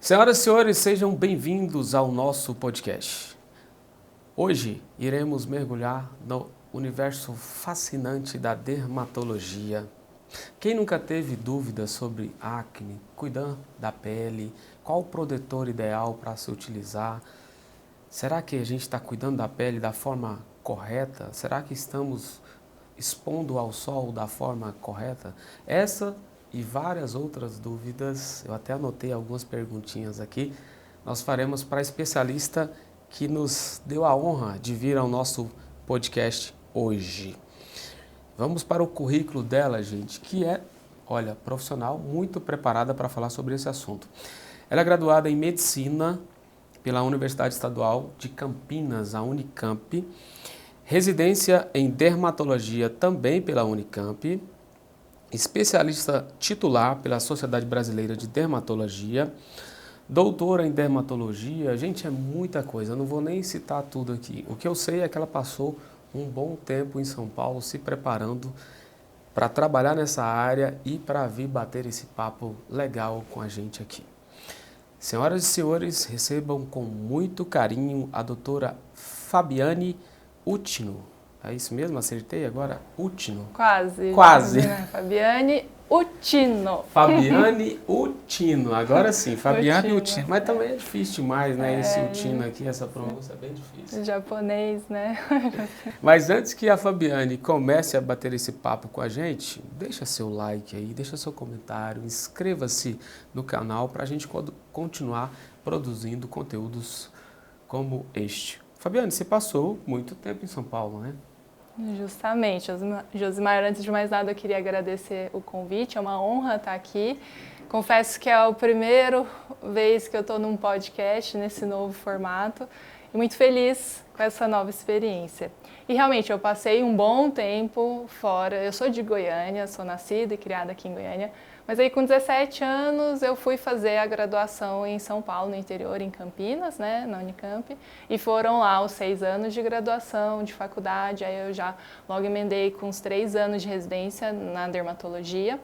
Senhoras e senhores, sejam bem-vindos ao nosso podcast. Hoje iremos mergulhar no universo fascinante da dermatologia. Quem nunca teve dúvidas sobre acne, cuidar da pele, qual o protetor ideal para se utilizar? Será que a gente está cuidando da pele da forma correta? Será que estamos expondo ao sol da forma correta? Essa e várias outras dúvidas, eu até anotei algumas perguntinhas aqui, nós faremos para a especialista que nos deu a honra de vir ao nosso podcast hoje. Vamos para o currículo dela, gente, que é, olha, profissional, muito preparada para falar sobre esse assunto. Ela é graduada em Medicina pela Universidade Estadual de Campinas, a Unicamp, residência em Dermatologia também pela Unicamp, especialista titular pela Sociedade Brasileira de Dermatologia, doutora em Dermatologia. Gente, é muita coisa, eu não vou nem citar tudo aqui. O que eu sei é que ela passou um bom tempo em São Paulo se preparando para trabalhar nessa área e para vir bater esse papo legal com a gente aqui. Senhoras e senhores, recebam com muito carinho a doutora Fabiane Utino. É isso mesmo? Acertei agora? Utino? Quase. Quase. Fabiane Utino. Fabiane Utino. Agora sim, Fabiane Utino. Mas também é difícil demais, né? Esse Utino aqui, essa pronúncia é bem difícil. Japonês, né? Mas antes que a Fabiane comece a bater esse papo com a gente, deixa seu like aí, deixa seu comentário, inscreva-se no canal para a gente continuar produzindo conteúdos como este. Fabiane, você passou muito tempo em São Paulo, né? Justamente. Josimar, antes de mais nada, eu queria agradecer o convite. É uma honra estar aqui. Confesso que é a primeira vez que eu estou num podcast nesse novo formato e muito feliz com essa nova experiência. E realmente, eu passei um bom tempo fora. Eu sou de Goiânia, sou nascida e criada aqui em Goiânia. Mas aí com 17 anos eu fui fazer a graduação em São Paulo, no interior, em Campinas, né, na Unicamp. E foram lá os 6 anos de graduação, de faculdade. Aí eu já logo emendei com uns 3 anos de residência na dermatologia.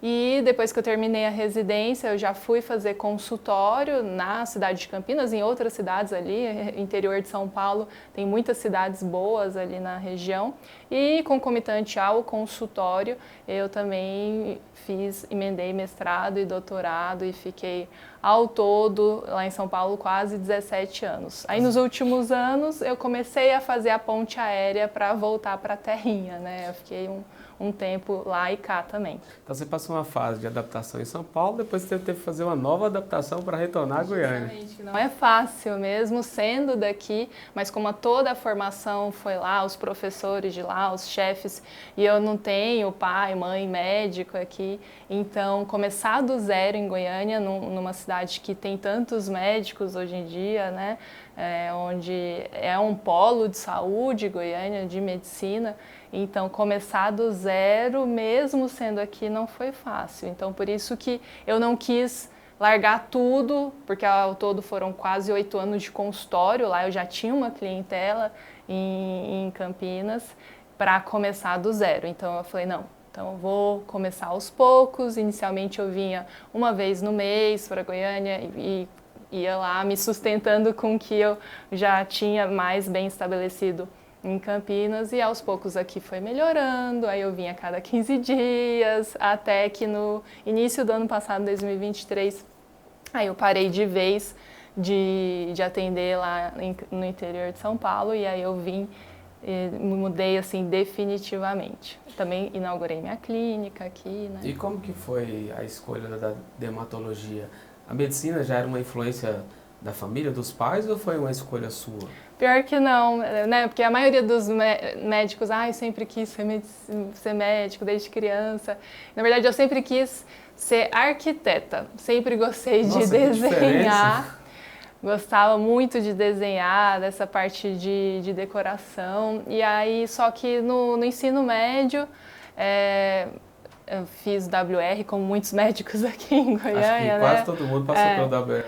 E depois que eu terminei a residência, eu já fui fazer consultório na cidade de Campinas, em outras cidades ali, interior de São Paulo, tem muitas cidades boas ali na região. E concomitante ao consultório, eu também emendei mestrado e doutorado e fiquei ao todo lá em São Paulo quase 17 anos. Aí nos últimos anos eu comecei a fazer a ponte aérea para voltar para a terrinha, né? Eu fiquei um tempo lá e cá também. Então você passou uma fase de adaptação em São Paulo, depois você teve que fazer uma nova adaptação para retornar a Goiânia. Justamente, não é fácil mesmo sendo daqui, mas como toda a formação foi lá, os professores de lá, os chefes, e eu não tenho pai, mãe, médico aqui, então começar do zero em Goiânia, numa cidade que tem tantos médicos hoje em dia, né? Onde é um polo de saúde, Goiânia, de medicina. Então, começar do zero, mesmo sendo aqui, não foi fácil. Então, por isso que eu não quis largar tudo, porque ao todo foram quase 8 anos de consultório. Lá eu já tinha uma clientela em Campinas para começar do zero. Então, eu falei, não, então eu vou começar aos poucos. Inicialmente, eu vinha uma vez no mês para Goiânia e ia lá me sustentando com o que eu já tinha mais bem estabelecido em Campinas, e aos poucos aqui foi melhorando. Aí eu vinha a cada 15 dias, até que no início do ano passado, 2023, aí eu parei de vez de atender lá no interior de São Paulo, e aí eu vim e me mudei assim definitivamente. Também inaugurei minha clínica aqui, né? E como que foi a escolha da dermatologia? A medicina já era uma influência da família, dos pais, ou foi uma escolha sua? Pior que não, né? Porque a maioria dos médicos, eu sempre quis ser médico desde criança. Na verdade, eu sempre quis ser arquiteta. Sempre gostei de desenhar. Gostava muito de desenhar, dessa parte de decoração. E aí, só que no ensino médio, eu fiz WR, como muitos médicos aqui em Goiânia, acho que quase todo mundo passou pelo WR.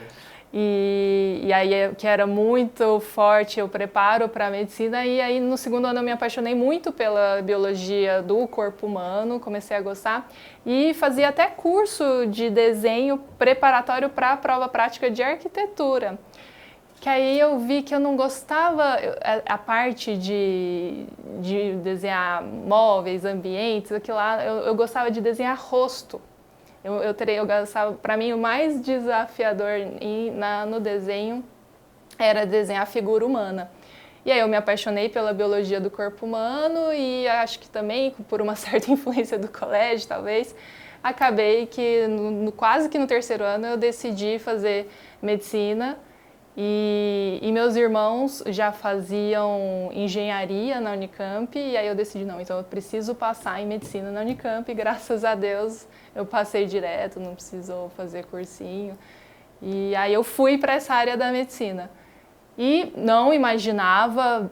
E aí que era muito forte o preparo para a medicina, e aí no segundo ano eu me apaixonei muito pela biologia do corpo humano, comecei a gostar e fazia até curso de desenho preparatório para a prova prática de arquitetura. Que aí eu vi que eu não gostava, a parte de desenhar móveis, ambientes, aquilo lá, eu gostava de desenhar rosto. Eu gostava, para mim, o mais desafiador no desenho era desenhar a figura humana. E aí eu me apaixonei pela biologia do corpo humano e acho que também, por uma certa influência do colégio, talvez, acabei que quase que no terceiro ano eu decidi fazer medicina. E meus irmãos já faziam engenharia na Unicamp, e aí eu decidi, não, então eu preciso passar em medicina na Unicamp, e graças a Deus eu passei direto, não precisou fazer cursinho. E aí eu fui para essa área da medicina. E não imaginava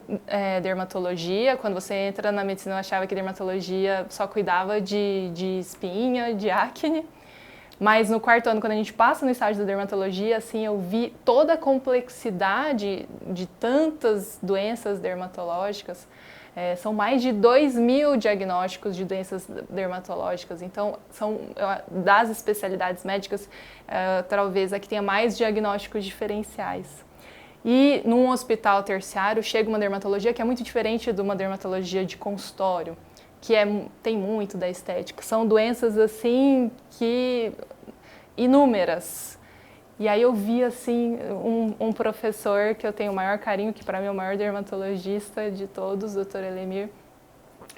dermatologia. Quando você entra na medicina, eu achava que dermatologia só cuidava de espinha, de acne. Mas no quarto ano, quando a gente passa no estágio da dermatologia, assim, eu vi toda a complexidade de tantas doenças dermatológicas. São mais de 2.000 diagnósticos de doenças dermatológicas. Então, são das especialidades médicas, talvez a que tenha mais diagnósticos diferenciais. E num hospital terciário chega uma dermatologia que é muito diferente de uma dermatologia de consultório, que tem muito da estética. São doenças assim que inúmeras. E aí eu vi assim um professor que eu tenho o maior carinho, que para mim é o maior dermatologista de todos, o Dr. Elemir,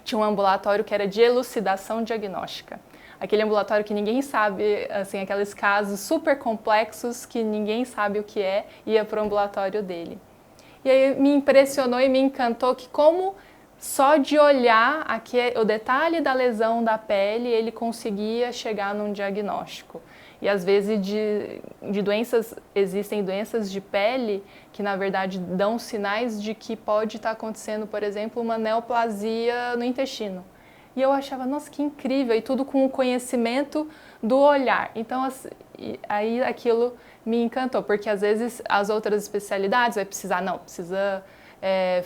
tinha um ambulatório que era de elucidação diagnóstica. Aquele ambulatório que ninguém sabe, assim, aqueles casos super complexos que ninguém sabe o que ia para o ambulatório dele. E aí me impressionou e me encantou que como só de olhar aqui o detalhe da lesão da pele, ele conseguia chegar num diagnóstico. E às vezes de doenças, existem doenças de pele que na verdade dão sinais de que pode estar acontecendo, por exemplo, uma neoplasia no intestino. E eu achava, nossa, que incrível, e tudo com o conhecimento do olhar. Então, aí aquilo me encantou, porque às vezes as outras especialidades precisa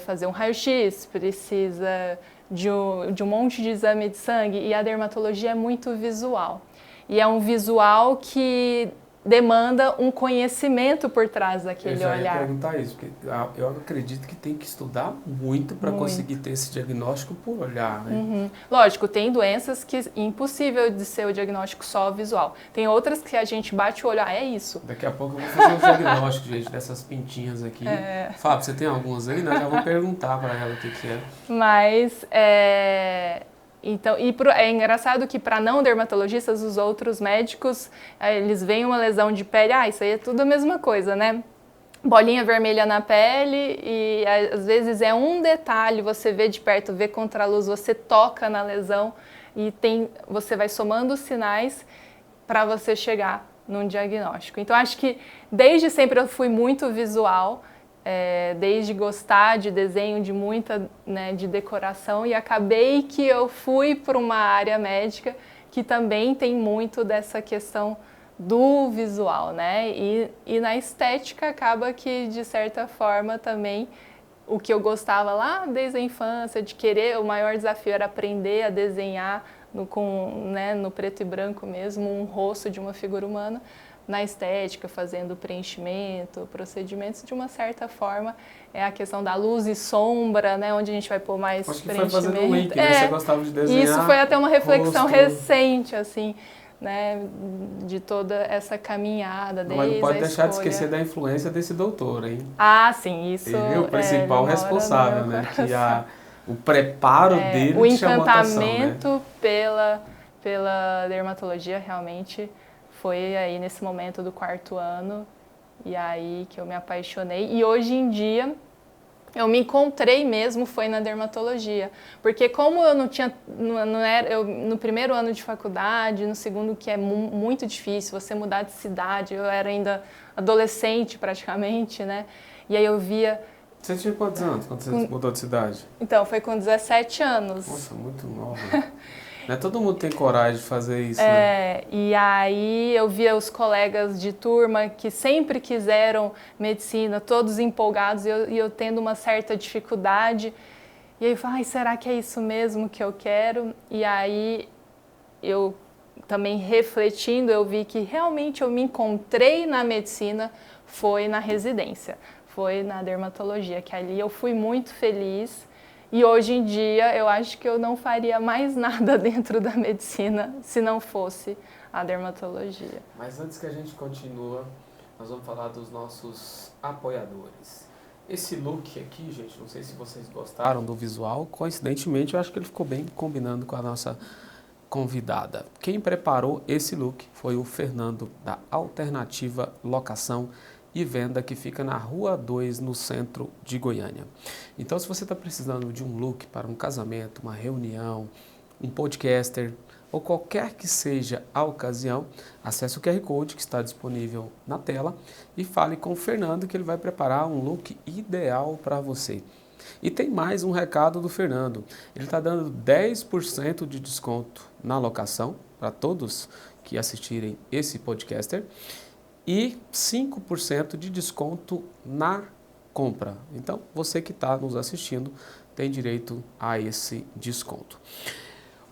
fazer um raio-x, precisa de um monte de exame de sangue, e a dermatologia é muito visual. E é um visual que demanda um conhecimento por trás daquele olhar. Eu já ia perguntar isso, porque eu acredito que tem que estudar muito para conseguir ter esse diagnóstico por olhar, né? Uhum. Lógico, tem doenças que é impossível de ser o diagnóstico só visual. Tem outras que a gente bate o olho, é isso. Daqui a pouco eu vou fazer um diagnóstico, gente, dessas pintinhas aqui. Fábio, você tem algumas aí? Nós já vamos perguntar para ela o que é. Mas, então, é engraçado que para não dermatologistas, os outros médicos, eles veem uma lesão de pele, isso aí é tudo a mesma coisa, né? Bolinha vermelha na pele e às vezes é um detalhe, você vê de perto, vê contra a luz, você toca na lesão e você vai somando os sinais para você chegar num diagnóstico. Então, acho que desde sempre eu fui muito visual, desde gostar de desenho, de muita, né, de decoração, e acabei que eu fui para uma área médica que também tem muito dessa questão do visual, né? E na estética acaba que, de certa forma, também o que eu gostava lá desde a infância, de querer, o maior desafio era aprender a desenhar no preto e branco mesmo, um rosto de uma figura humana, na estética, fazendo preenchimento, procedimentos, de uma certa forma, é a questão da luz e sombra, né, onde a gente vai pôr mais preenchimento. Acho que foi fazendo um link, né? Você gostava de desenhar. Isso foi até uma reflexão rosto. Recente, assim, né, de toda essa caminhada, desde Mas não pode a deixar escolha. de esquecer da influência desse doutor, hein? Ah, sim, isso Ele o principal responsável, né? Que o preparo dele o chamou a atenção, né? encantamento pela dermatologia realmente foi aí nesse momento do quarto ano, e aí que eu me apaixonei. E hoje em dia eu me encontrei mesmo foi na dermatologia, porque como eu no primeiro ano de faculdade, no segundo, que é muito difícil você mudar de cidade, eu era ainda adolescente praticamente, né? E aí eu via... Você tinha quantos anos quando você mudou de cidade? Então, foi com 17 anos. Nossa, muito nova. Não é todo mundo tem coragem de fazer isso, né? E aí eu via os colegas de turma que sempre quiseram medicina, todos empolgados, e eu tendo uma certa dificuldade. E aí eu falei, será que é isso mesmo que eu quero? E aí eu também refletindo, eu vi que realmente eu me encontrei na medicina, foi na residência, foi na dermatologia, que ali eu fui muito feliz. E hoje em dia eu acho que eu não faria mais nada dentro da medicina se não fosse a dermatologia. Mas antes que a gente continue, nós vamos falar dos nossos apoiadores. Esse look aqui, gente, não sei se vocês gostaram do visual, coincidentemente eu acho que ele ficou bem combinando com a nossa convidada. Quem preparou esse look foi o Fernando, da Alternativa Locação e Venda, que fica na Rua 2, no centro de Goiânia. Então, se você está precisando de um look para um casamento, uma reunião, um podcaster ou qualquer que seja a ocasião, acesse o QR Code que está disponível na tela e fale com o Fernando que ele vai preparar um look ideal para você. E tem mais um recado do Fernando. Ele está dando 10% de desconto na locação para todos que assistirem esse podcaster e 5% de desconto na compra. Então, você que está nos assistindo tem direito a esse desconto.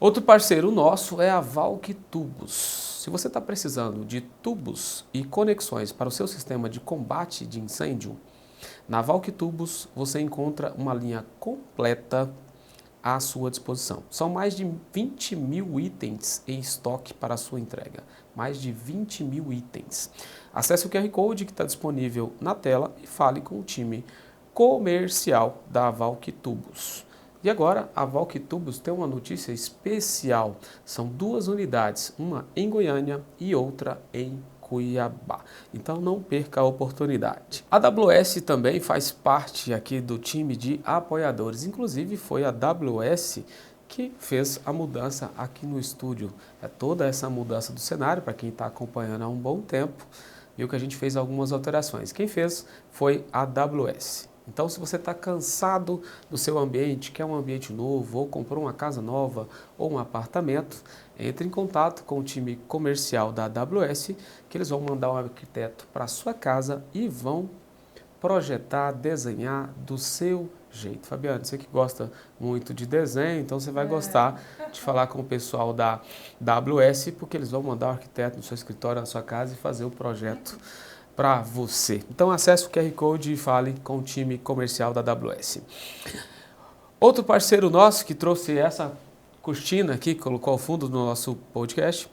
Outro parceiro nosso é a Valk Tubos. Se você está precisando de tubos e conexões para o seu sistema de combate de incêndio, na Valk Tubos você encontra uma linha completa à sua disposição. São mais de 20 mil itens em estoque para a sua entrega. Mais de 20 mil itens. Acesse o QR Code que está disponível na tela e fale com o time comercial da Valk Tubos. E agora, a Valk Tubos tem uma notícia especial. São 2 unidades, uma em Goiânia e outra em Cuiabá. Então não perca a oportunidade. A AWS também faz parte aqui do time de apoiadores. Inclusive foi a AWS que fez a mudança aqui no estúdio. É toda essa mudança do cenário, para quem está acompanhando há um bom tempo, viu que a gente fez algumas alterações. Quem fez foi a AWS. Então, se você está cansado do seu ambiente, quer um ambiente novo, ou comprou uma casa nova, ou um apartamento, entre em contato com o time comercial da AWS, que eles vão mandar um arquiteto para a sua casa e vão projetar, desenhar do seu jeito. Fabiana, você que gosta muito de desenho, então você vai gostar de falar com o pessoal da AWS, porque eles vão mandar um arquiteto no seu escritório, na sua casa e fazer o projeto para você. Então acesse o QR Code e fale com o time comercial da AWS. Outro parceiro nosso que trouxe essa cortina aqui, que colocou ao fundo do nosso podcast,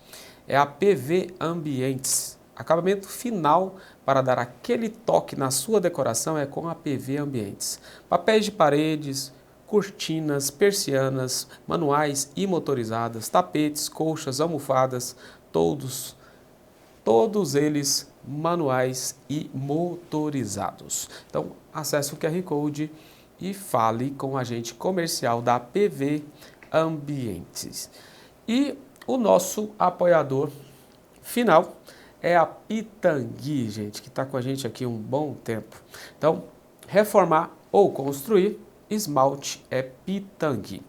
é a PV Ambientes. Acabamento final para dar aquele toque na sua decoração é com a PV Ambientes. Papéis de paredes, cortinas, persianas, manuais e motorizadas, tapetes, colchas, almofadas, todos eles manuais e motorizados. Então, acesse o QR Code e fale com o agente comercial da PV Ambientes. E o nosso apoiador final é a Pitangui, gente, que está com a gente aqui um bom tempo. Então, reformar ou construir, esmalte é Pitangui.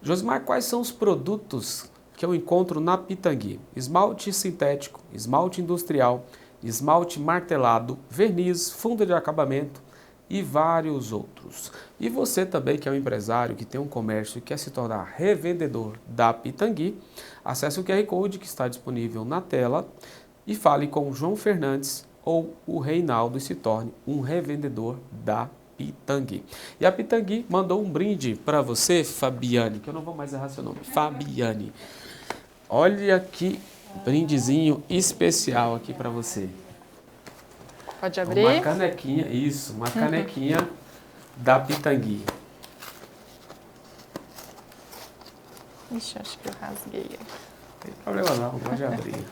Josimar, quais são os produtos que eu encontro na Pitangui? Esmalte sintético, esmalte industrial, esmalte martelado, verniz, funda de acabamento e vários outros. E você também que é um empresário, que tem um comércio e quer se tornar revendedor da Pitangui, acesse o QR Code que está disponível na tela e fale com o João Fernandes ou o Reinaldo e se torne um revendedor da Pitangui. E a Pitangui mandou um brinde para você, Fabiane, que eu não vou mais errar seu nome, Fabiane. Olha que brindezinho especial aqui para você. Pode abrir? Uma canequinha, isso, uma canequinha da Pitangui. Ixi, acho que eu rasguei. Não tem problema não, pode abrir.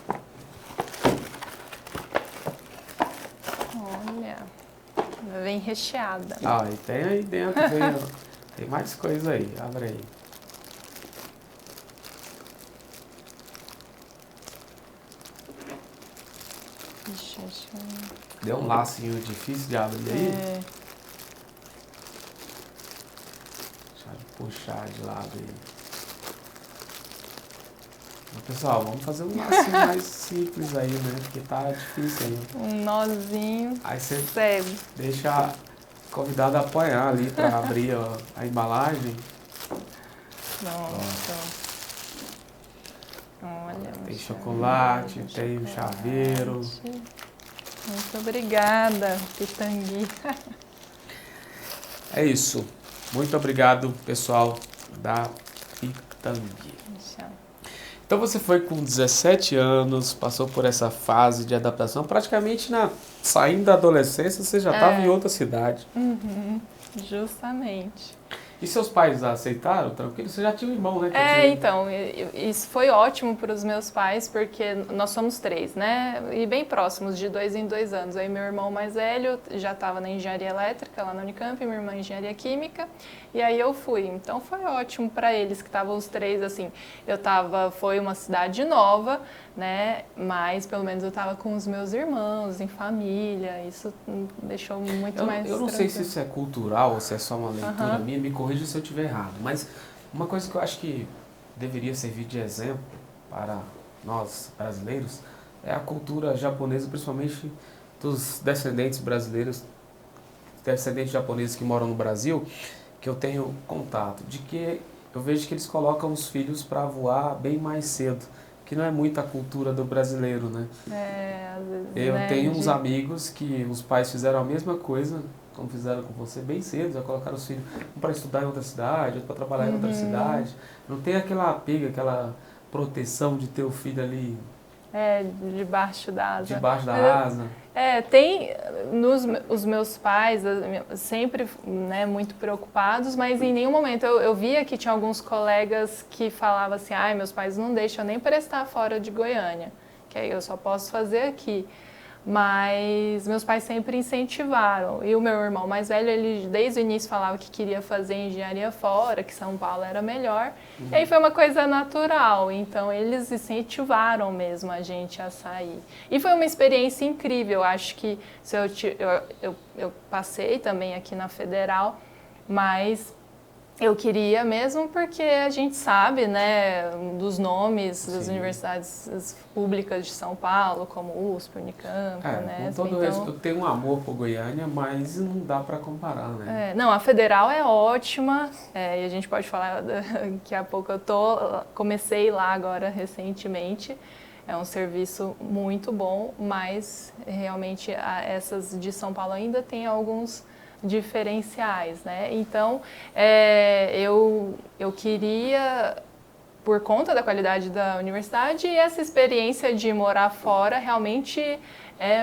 Olha, vem recheada. Ah, e tem aí dentro, tem mais coisa aí, abre aí. Ixi, Deu um lacinho difícil de abrir aí? Deixa eu puxar de lado aí. Pessoal, vamos fazer um lacinho mais simples aí, né? Porque tá difícil aí. Um nozinho Aí você cego. deixa a convidada apoiar ali para abrir a embalagem. Pronto. Olha, Tem chocolate, tem um chocolate. chaveiro. Muito obrigada, Pitangui. É isso. Muito obrigado, pessoal da Pitangui. Então você foi com 17 anos, passou por essa fase de adaptação, praticamente saindo da adolescência, você já estava em outra cidade. Uhum, justamente. E seus pais aceitaram? Tranquilo? Você já tinha um irmão, né? Então, isso foi ótimo para os meus pais, porque nós somos 3, né? E bem próximos, de 2 em 2 anos. Aí meu irmão mais velho já estava na engenharia elétrica, lá na Unicamp, minha irmã em engenharia química, e aí eu fui. Então foi ótimo para eles, que estavam os 3, assim, foi uma cidade nova, né? Mas pelo menos eu estava com os meus irmãos, em família, isso deixou muito mais Eu não sei se isso é cultural ou se é só uma leitura Uhum. minha, me corrija se eu estiver errado, mas uma coisa que eu acho que deveria servir de exemplo para nós brasileiros é a cultura japonesa, principalmente dos descendentes brasileiros, descendentes japoneses que moram no Brasil, que eu tenho contato, de que eu vejo que eles colocam os filhos para voar bem mais cedo, que não é muito a cultura do brasileiro, né? Às vezes, Eu né, tenho uns amigos que os pais fizeram a mesma coisa, como fizeram com você, bem cedo, já colocaram os filhos um para estudar em outra cidade, outro para trabalhar em outra cidade. Não tem aquela apego, aquela proteção de ter o filho ali debaixo da asa. debaixo da asa. Tem os meus pais sempre, né, muito preocupados, mas em nenhum momento eu via que tinha alguns colegas que falavam assim, meus pais não deixam nem prestar fora de Goiânia, que aí eu só posso fazer aqui. Mas meus pais sempre incentivaram. E o meu irmão mais velho, ele desde o início falava que queria fazer engenharia fora, que São Paulo era melhor. E aí foi uma coisa natural. Então eles incentivaram mesmo a gente a sair. E foi uma experiência incrível. Acho que eu passei também aqui na Federal, mas eu queria mesmo porque a gente sabe, né, dos nomes das universidades públicas de São Paulo, como USP, Unicamp, né? Com todo respeito, eu tenho um amor por Goiânia, mas não dá para comparar, né? Não, a Federal é ótima, e a gente pode falar daqui a pouco. Comecei lá agora recentemente. É um serviço muito bom, mas realmente essas de São Paulo ainda tem alguns diferenciais, né? Então, eu queria, por conta da qualidade da universidade, e essa experiência de morar fora realmente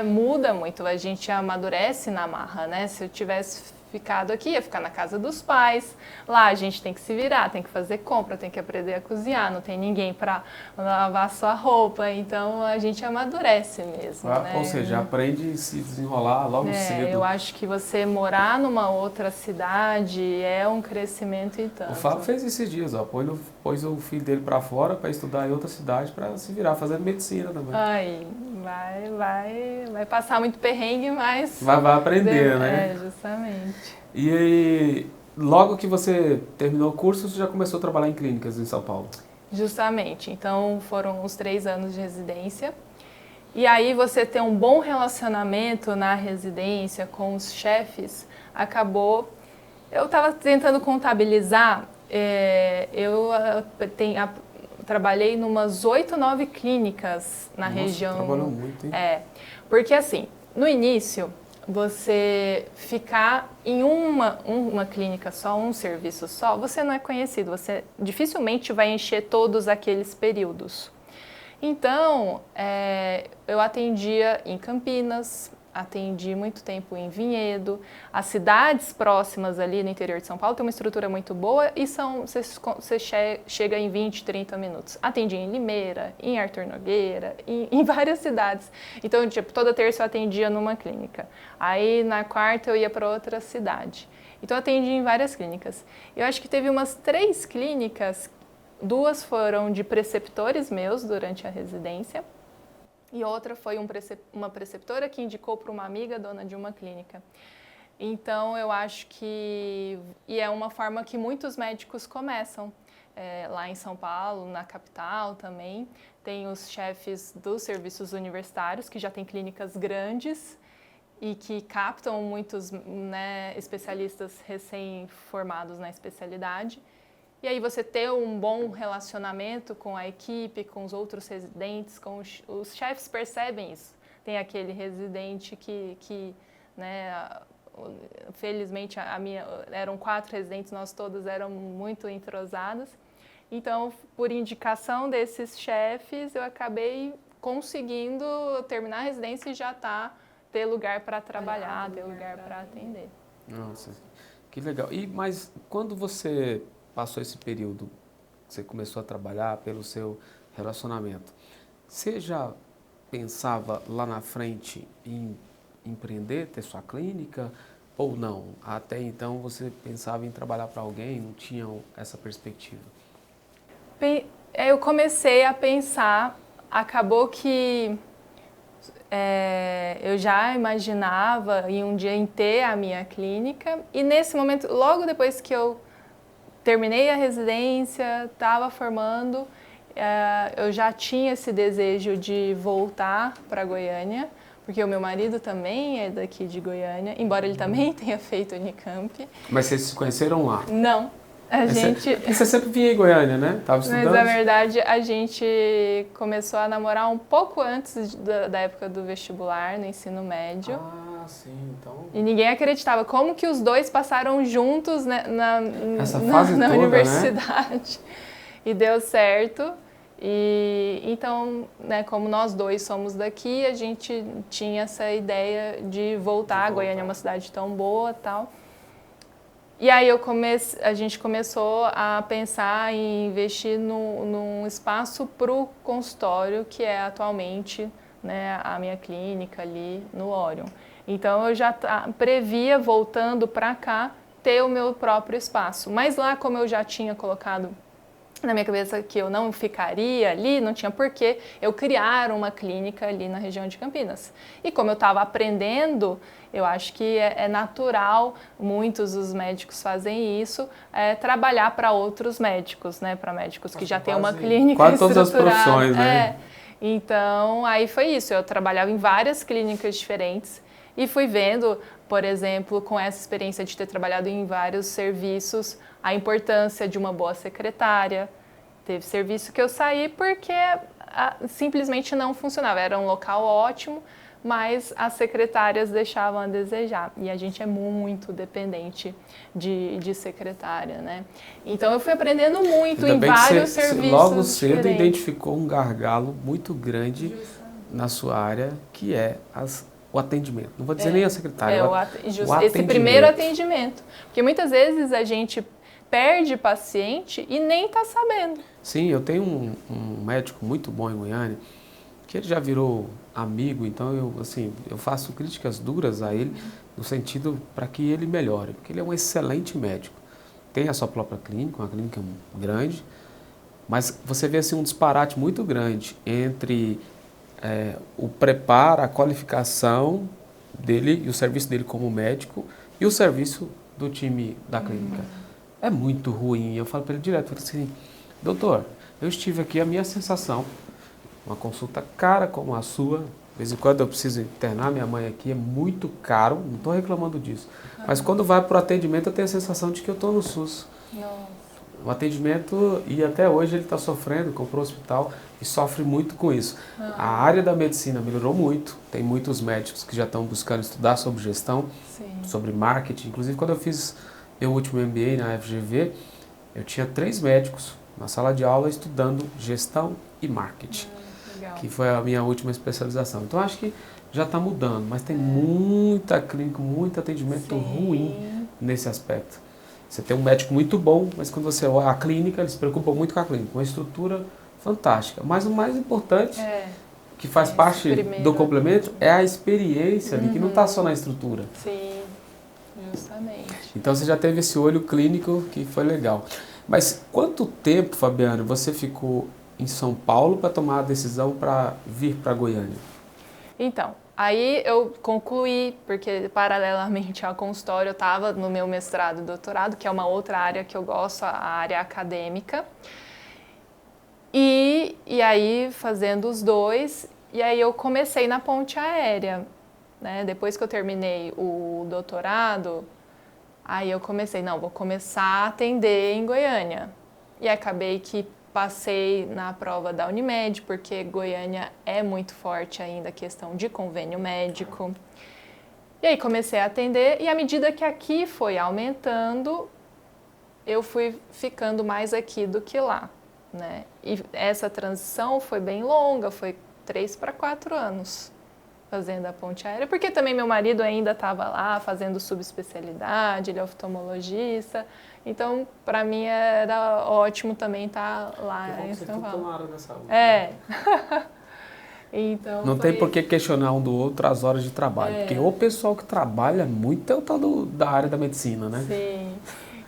muda muito, a gente amadurece na marra, né? Se eu tivesse ficado aqui, ia ficar na casa dos pais, lá a gente tem que se virar, tem que fazer compra, tem que aprender a cozinhar, não tem ninguém para lavar sua roupa, então a gente amadurece mesmo, né? Ou seja, aprende a se desenrolar logo cedo. Eu acho que você morar numa outra cidade é um crescimento e tanto. O Fábio fez esses dias, pôs o filho dele para fora para estudar em outra cidade para se virar, fazendo medicina também. Aí, vai passar muito perrengue, mas... Vai aprender, né? Justamente. E aí, logo que você terminou o curso, você já começou a trabalhar em clínicas em São Paulo? Justamente. Então, foram os 3 anos de residência. E aí, você ter um bom relacionamento na residência com os chefes, acabou... Eu estava tentando contabilizar, trabalhei em umas 8, 9 clínicas na região. Trabalhou muito, hein? Porque assim, no início, você ficar em uma clínica só, um serviço só, você não é conhecido, você dificilmente vai encher todos aqueles períodos. Então, eu atendia em Campinas, atendi muito tempo em Vinhedo. As cidades próximas ali no interior de São Paulo têm uma estrutura muito boa e você chega em 20, 30 minutos. Atendi em Limeira, em Arthur Nogueira, em várias cidades. Então, tipo, toda terça eu atendia numa clínica. Aí, na quarta, eu ia para outra cidade. Então, eu atendi em várias clínicas. Eu acho que teve umas 3 clínicas, 2 foram de preceptores meus durante a residência, e outra foi uma preceptora que indicou para uma amiga dona de uma clínica. Então, eu acho que... E é uma forma que muitos médicos começam. lá em São Paulo, na capital também. Tem os chefes dos serviços universitários, que já têm clínicas grandes e que captam muitos, né, especialistas recém-formados na especialidade. E aí você ter um bom relacionamento com a equipe, com os outros residentes, com os chefes percebem isso. Tem aquele residente que né, felizmente eram 4 residentes, nós todas eram muito entrosadas. Então, por indicação desses chefes, eu acabei conseguindo terminar a residência e já ter lugar para trabalhar, ter lugar para atender. Nossa, que legal. Mas quando você passou esse período, você começou a trabalhar pelo seu relacionamento, você já pensava lá na frente em empreender, ter sua clínica ou não? Até então você pensava em trabalhar para alguém, não tinha essa perspectiva? Eu comecei a pensar, acabou que eu já imaginava em um dia em ter a minha clínica e nesse momento, logo depois que eu terminei a residência, estava formando, eu já tinha esse desejo de voltar para Goiânia, porque o meu marido também é daqui de Goiânia, embora ele também tenha feito Unicamp. Mas vocês se conheceram lá? Não. Você sempre vinha em Goiânia, né? Tava estudando? Mas, na verdade, a gente começou a namorar um pouco antes da época do vestibular, no ensino médio. Ah, sim, então... E ninguém acreditava como que os dois passaram juntos, né, na toda, universidade. Né? E deu certo. E então, né, como nós dois somos daqui, a gente tinha essa ideia de voltar. A Goiânia é uma cidade tão boa e tal. E aí a gente começou a pensar em investir num espaço para o consultório, que é atualmente, né, a minha clínica ali no Orion. Então eu já previa, voltando para cá, ter o meu próprio espaço. Mas lá, como eu já tinha colocado na minha cabeça que eu não ficaria ali, não tinha porquê eu criar uma clínica ali na região de Campinas. E como eu estava aprendendo, eu acho que é natural, muitos dos médicos fazem isso, trabalhar para outros médicos, né? Para médicos que já têm uma clínica quase estruturada. Todas as profissões, né? Então, aí foi isso. Eu trabalhava em várias clínicas diferentes e fui vendo, por exemplo, com essa experiência de ter trabalhado em vários serviços, a importância de uma boa secretária. Teve serviço que eu saí porque simplesmente não funcionava. Era um local ótimo, mas as secretárias deixavam a desejar. E a gente é muito dependente de secretária, né? Então eu fui aprendendo muito em vários serviços. Logo cedo identificou um gargalo muito grande na sua área, que é o atendimento. Não vou dizer nem a secretária, esse primeiro atendimento. Porque muitas vezes a gente perde paciente e nem está sabendo. Sim, eu tenho um médico muito bom em Goiânia, que ele já virou amigo, então eu faço críticas duras a ele, no sentido para que ele melhore, porque ele é um excelente médico. Tem a sua própria clínica, uma clínica grande, mas você vê assim, um disparate muito grande entre o preparo, a qualificação dele e o serviço dele como médico e o serviço do time da clínica. É muito ruim. Eu falo para ele direto, assim, doutor, eu estive aqui, a minha sensação, uma consulta cara como a sua, de vez em quando eu preciso internar minha mãe aqui, é muito caro, não estou reclamando disso. Mas quando vai para o atendimento, eu tenho a sensação de que eu estou no SUS. Nossa. O atendimento, e até hoje ele está sofrendo, comprou um hospital e sofre muito com isso. A área da medicina melhorou muito, tem muitos médicos que já estão buscando estudar sobre gestão, sobre marketing. Inclusive, quando eu fiz meu último MBA na FGV, eu tinha 3 médicos na sala de aula estudando gestão e marketing, que foi a minha última especialização. Então, acho que já está mudando, mas tem muita clínica, muito atendimento ruim nesse aspecto. Você tem um médico muito bom, mas quando você olha a clínica, eles se preocupam muito com a clínica, uma estrutura fantástica. Mas o mais importante, que faz parte do complemento, é a experiência ali, que não está só na estrutura. Sim, justamente. Então você já teve esse olho clínico que foi legal. Mas quanto tempo, Fabiana, você ficou em São Paulo para tomar a decisão para vir para Goiânia? Então, aí eu concluí, porque paralelamente ao consultório eu estava no meu mestrado e doutorado, que é uma outra área que eu gosto, a área acadêmica. E aí, fazendo os dois, e aí eu comecei na ponte aérea, né? Depois que eu terminei o doutorado, aí eu comecei, não, vou começar a atender em Goiânia. E acabei que passei na prova da Unimed, porque Goiânia é muito forte ainda a questão de convênio médico. E aí comecei a atender, e à medida que aqui foi aumentando, eu fui ficando mais aqui do que lá, né? E essa transição foi bem longa, foi 3 para 4 anos fazendo a ponte aérea, porque também meu marido ainda estava lá fazendo subespecialidade, ele é oftalmologista, então para mim era ótimo também estar lá em São Paulo. Na área da saúde. É. Então não tem por que questionar um do outro as horas de trabalho, porque o pessoal que trabalha muito é o tal da área da medicina, né? Sim.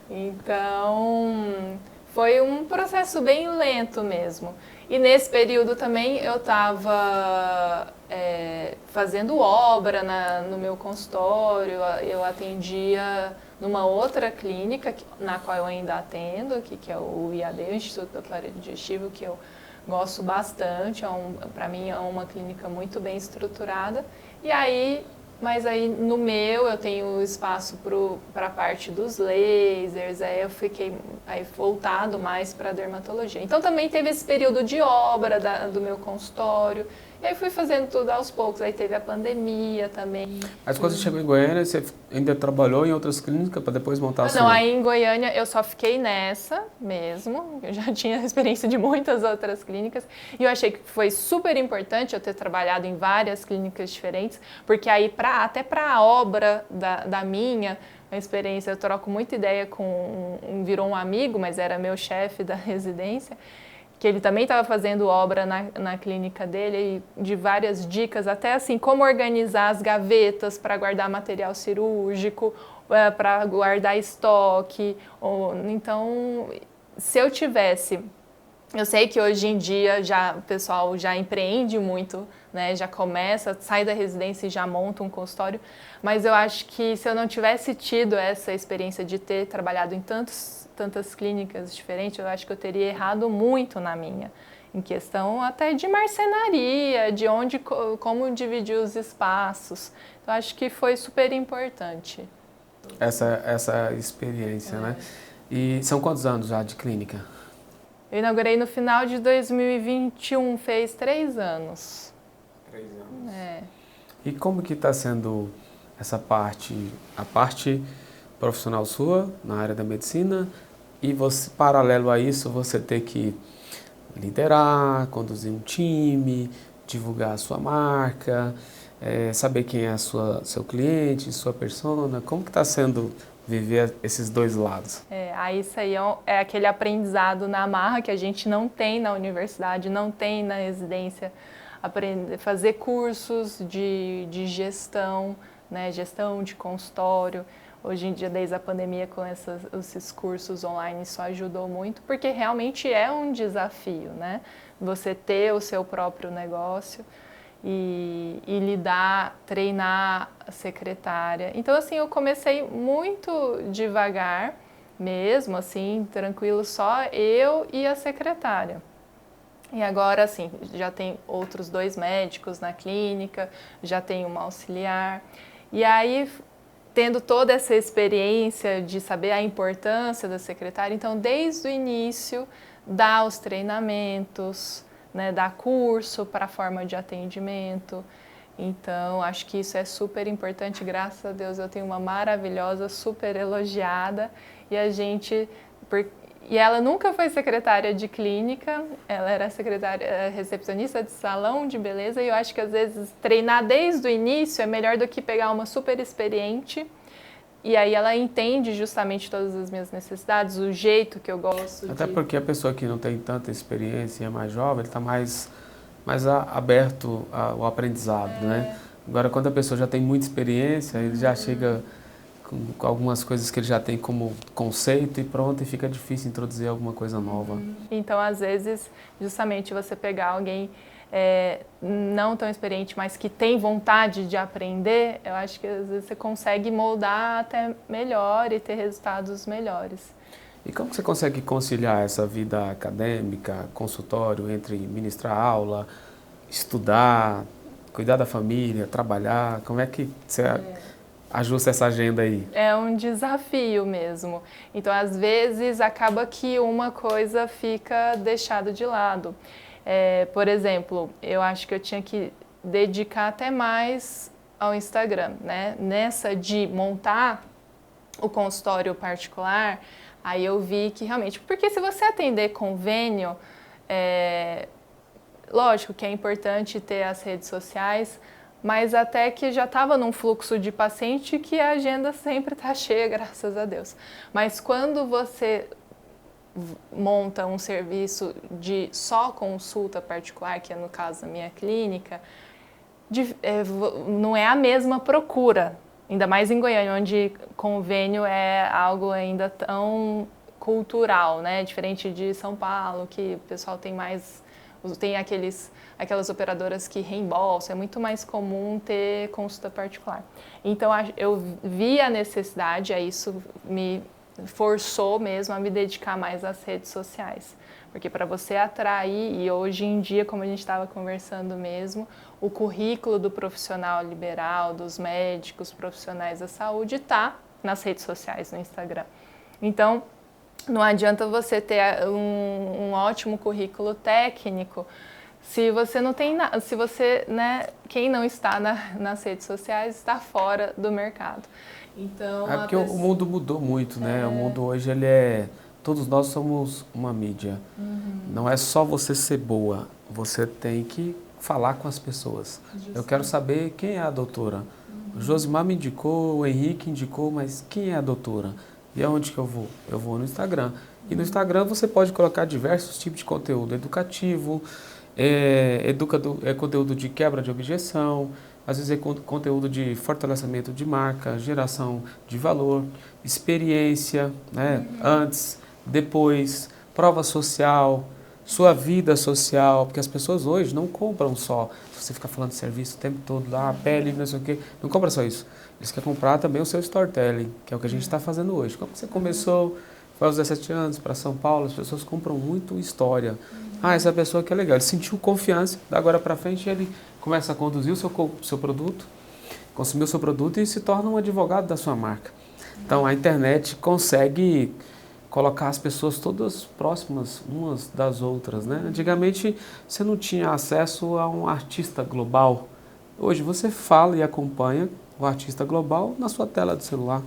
Então foi um processo bem lento mesmo. E nesse período também eu estava fazendo obra no meu consultório, eu atendia numa outra clínica na qual eu ainda atendo, que é o IAD, o Instituto do Aparelho Digestivo, que eu gosto bastante, para mim é uma clínica muito bem estruturada. E aí, mas aí no meu eu tenho espaço para a parte dos lasers, aí eu fiquei voltado mais para a dermatologia. Então também teve esse período de obra do meu consultório, e aí fui fazendo tudo aos poucos, aí teve a pandemia também. Mas quando você chegou em Goiânia, você ainda trabalhou em outras clínicas para depois montar a sua? Não, aí em Goiânia eu só fiquei nessa mesmo, eu já tinha experiência de muitas outras clínicas, e eu achei que foi super importante eu ter trabalhado em várias clínicas diferentes, porque aí até para a obra da minha experiência, eu troco muita ideia virou um amigo, mas era meu chefe da residência, que ele também estava fazendo obra na clínica dele, de várias dicas, até assim, como organizar as gavetas para guardar material cirúrgico, para guardar estoque. Então, se eu tivesse... Eu sei que hoje em dia o pessoal já empreende muito, né? Já começa, sai da residência e já monta um consultório, mas eu acho que se eu não tivesse tido essa experiência de ter trabalhado em tantas clínicas diferentes, eu acho que eu teria errado muito na minha, em questão até de marcenaria, de como dividir os espaços. Então, acho que foi super importante. Essa experiência, né? E são quantos anos já de clínica? Eu inaugurei no final de 2021, fez 3 anos. 3 anos. É. E como que está sendo essa a parte profissional sua na área da medicina, e você, paralelo a isso, você ter que liderar, conduzir um time, divulgar a sua marca, saber quem é seu cliente, sua persona, como que está sendo viver esses dois lados? Aí isso aí é aquele aprendizado na marra que a gente não tem na universidade, não tem na residência, fazer cursos de gestão, né, gestão de consultório. Hoje em dia, desde a pandemia, com esses cursos online, isso ajudou muito, porque realmente é um desafio, né? Você ter o seu próprio negócio e treinar a secretária. Então, assim, eu comecei muito devagar mesmo, assim, tranquilo, só eu e a secretária. E agora, assim, já tem outros 2 médicos na clínica, já tem uma auxiliar. E aí, tendo toda essa experiência de saber a importância da secretária, então, desde o início, dar os treinamentos, né, dar curso para a forma de atendimento. Então, acho que isso é super importante. Graças a Deus, eu tenho uma maravilhosa, super elogiada. E ela nunca foi secretária de clínica, ela era recepcionista de salão de beleza, e eu acho que às vezes treinar desde o início é melhor do que pegar uma super experiente, e aí ela entende justamente todas as minhas necessidades, o jeito que eu gosto. Até porque a pessoa que não tem tanta experiência e é mais jovem, ele está mais aberto ao aprendizado, né? Agora, quando a pessoa já tem muita experiência, ele já chega com algumas coisas que ele já tem como conceito e pronto, e fica difícil introduzir alguma coisa nova. Então, às vezes, justamente você pegar alguém não tão experiente, mas que tem vontade de aprender, eu acho que às vezes você consegue moldar até melhor e ter resultados melhores. E como que você consegue conciliar essa vida acadêmica, consultório, entre ministrar aula, estudar, cuidar da família, trabalhar? Como é que você ajusta essa agenda aí? É um desafio mesmo. Então, às vezes, acaba que uma coisa fica deixada de lado. Por exemplo, eu acho que eu tinha que dedicar até mais ao Instagram, né? Nessa de montar o consultório particular, aí eu vi que realmente... Porque se você atender convênio, lógico que é importante ter as redes sociais, mas até que já estava num fluxo de paciente que a agenda sempre está cheia, graças a Deus. Mas quando você monta um serviço de só consulta particular, que é no caso da minha clínica, não é a mesma procura, ainda mais em Goiânia, onde convênio é algo ainda tão cultural, né? Diferente de São Paulo, que o pessoal tem aquelas operadoras que reembolsam, é muito mais comum ter consulta particular. Então, eu vi a necessidade, isso me forçou mesmo a me dedicar mais às redes sociais. Porque para você atrair, e hoje em dia, como a gente estava conversando mesmo, o currículo do profissional liberal, dos médicos, profissionais da saúde, está nas redes sociais, no Instagram. Então, não adianta você ter um ótimo currículo técnico se você não tem nada, se você, né, quem não está nas redes sociais está fora do mercado. Então, porque o mundo mudou muito, né? O mundo hoje, todos nós somos uma mídia. Não é só você ser boa, você tem que falar com as pessoas. Justamente. Eu quero saber quem é a doutora. O Josimar me indicou, o Henrique indicou, mas quem é a doutora? E aonde que eu vou? Eu vou no Instagram. E no Instagram você pode colocar diversos tipos de conteúdo educativo, conteúdo de quebra de objeção, às vezes é conteúdo de fortalecimento de marca, geração de valor, experiência, né? Antes, depois, prova social, sua vida social, porque as pessoas hoje não compram só, se você ficar falando de serviço o tempo todo, lá, pele, não sei o quê, não compra só isso. Eles querem comprar também o seu storytelling, que é o que a gente está fazendo hoje. Como você começou, foi aos 17 anos para São Paulo, as pessoas compram muito história. Essa pessoa que é legal, ele sentiu confiança, da agora para frente ele começa a conduzir o seu produto, consumir o seu produto e se torna um advogado da sua marca. Então a internet consegue colocar as pessoas todas próximas umas das outras, né? Antigamente você não tinha acesso a um artista global. Hoje você fala e acompanha o artista global na sua tela do celular.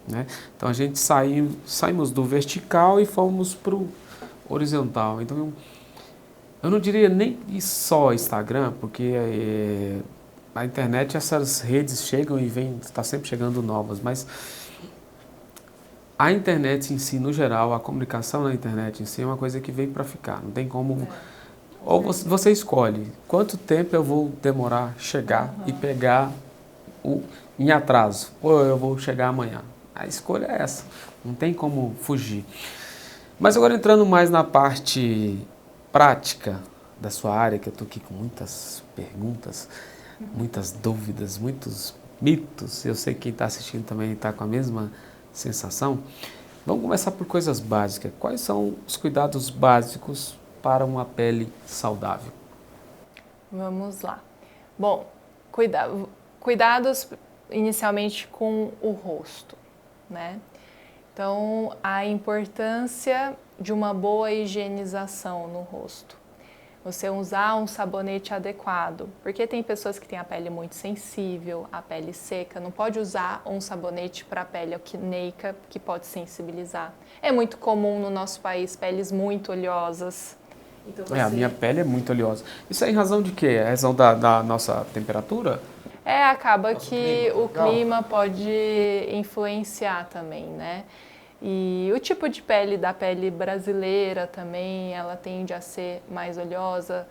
Né? Então a gente saímos do vertical e fomos para o horizontal. Então eu não diria nem só Instagram, porque na internet essas redes chegam e vêm, está sempre chegando novas, mas a internet em si, no geral, a comunicação na internet em si é uma coisa que veio para ficar, não tem como... Ou você escolhe quanto tempo eu vou demorar chegar e pegar em atraso, ou eu vou chegar amanhã. A escolha é essa, não tem como fugir. Mas agora entrando mais na parte prática da sua área, que eu estou aqui com muitas perguntas, muitas dúvidas, muitos mitos. Eu sei que quem está assistindo também está com a mesma sensação. Vamos começar por coisas básicas. Quais são os cuidados básicos para uma pele saudável? Vamos lá. Bom, cuidados inicialmente com o rosto, né? Então, a importância de uma boa higienização no rosto. Você usar um sabonete adequado, porque tem pessoas que têm a pele muito sensível, a pele seca, não pode usar um sabonete para a pele acneica, que pode sensibilizar. É muito comum no nosso país peles muito oleosas. Então a minha pele é muito oleosa. Isso é em razão de quê? É em razão da nossa temperatura? Acaba que o clima pode influenciar também, né? E o tipo de pele da pele brasileira também, ela tende a ser mais oleosa.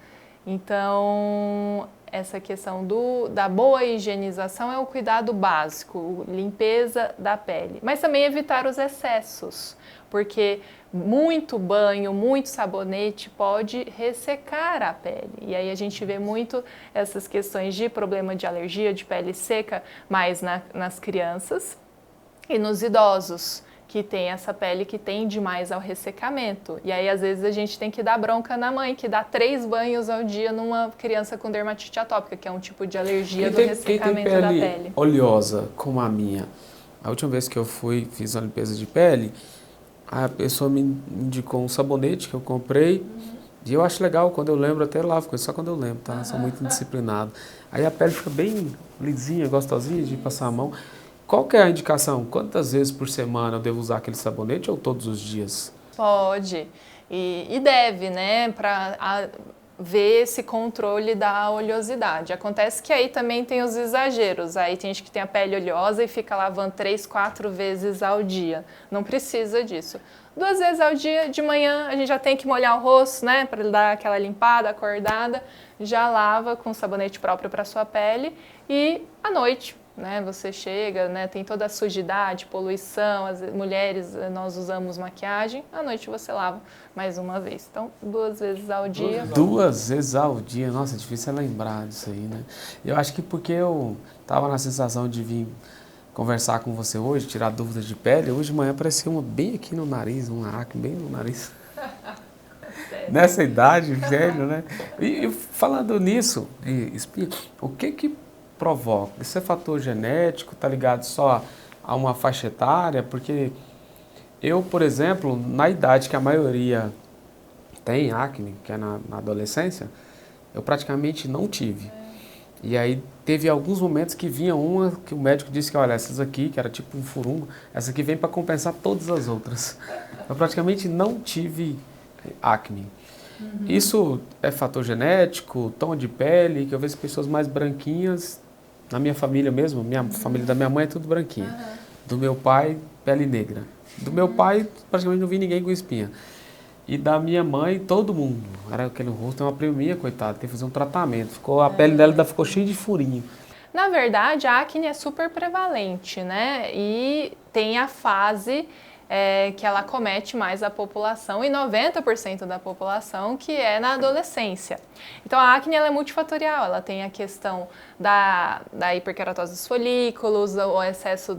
Então, essa questão da boa higienização é o cuidado básico, limpeza da pele. Mas também evitar os excessos, porque muito banho, muito sabonete pode ressecar a pele. E aí a gente vê muito essas questões de problema de alergia, de pele seca, mais nas crianças e nos idosos, que tem essa pele que tende mais ao ressecamento. E aí, às vezes, a gente tem que dar bronca na mãe, que dá 3 banhos ao dia numa criança com dermatite atópica, que é um tipo de alergia do ressecamento da pele. Quem tem pele oleosa, como a minha, a última vez que eu fiz uma limpeza de pele, a pessoa me indicou um sabonete que eu comprei, e eu acho legal, quando eu lembro, até lavo, só quando eu lembro, tá? Sou muito indisciplinado. Aí a pele fica bem lisinha, gostosinha de passar a mão. Qual que é a indicação? Quantas vezes por semana eu devo usar aquele sabonete ou todos os dias? Pode e deve, né, para ver esse controle da oleosidade. Acontece que aí também tem os exageros. Aí tem gente que tem a pele oleosa e fica lavando 3, 4 vezes ao dia. Não precisa disso. 2 vezes ao dia, de manhã, a gente já tem que molhar o rosto, né, para dar aquela limpada, acordada. Já lava com sabonete próprio para sua pele e à noite, né, você chega, né, tem toda a sujidade, poluição, as mulheres, nós usamos maquiagem, à noite você lava mais uma vez. Então, 2 vezes ao dia. 2 vezes ao dia, nossa, é difícil lembrar disso aí, né? Eu acho que porque eu tava na sensação de vir conversar com você hoje, tirar dúvidas de pele, hoje de manhã apareceu uma bem aqui no nariz, uma acne bem no nariz. Nessa idade, velho, né? E falando nisso, espinha, o que provoca? Isso é fator genético? Tá ligado só a uma faixa etária? Porque eu, por exemplo, na idade que a maioria tem acne, que é na adolescência, eu praticamente não tive. E aí teve alguns momentos que vinha uma que o médico disse que, olha, essas aqui, que era tipo um furungo, essa aqui vem para compensar todas as outras. Eu praticamente não tive acne. Isso é fator genético, tom de pele, que eu vejo pessoas mais branquinhas, na minha família mesmo, minha família da minha mãe é tudo branquinha. Do meu pai, pele negra. Do meu pai, praticamente não vi ninguém com espinha. E da minha mãe, todo mundo. Era aquele rosto, uma prima minha, coitada, teve que fazer um tratamento. A pele dela ainda ficou cheia de furinho. Na verdade, a acne é super prevalente, né? E tem a fase que ela acomete mais a população e 90% da população que é na adolescência. Então a acne ela é multifatorial, ela tem a questão da hiperkeratose dos folículos, o excesso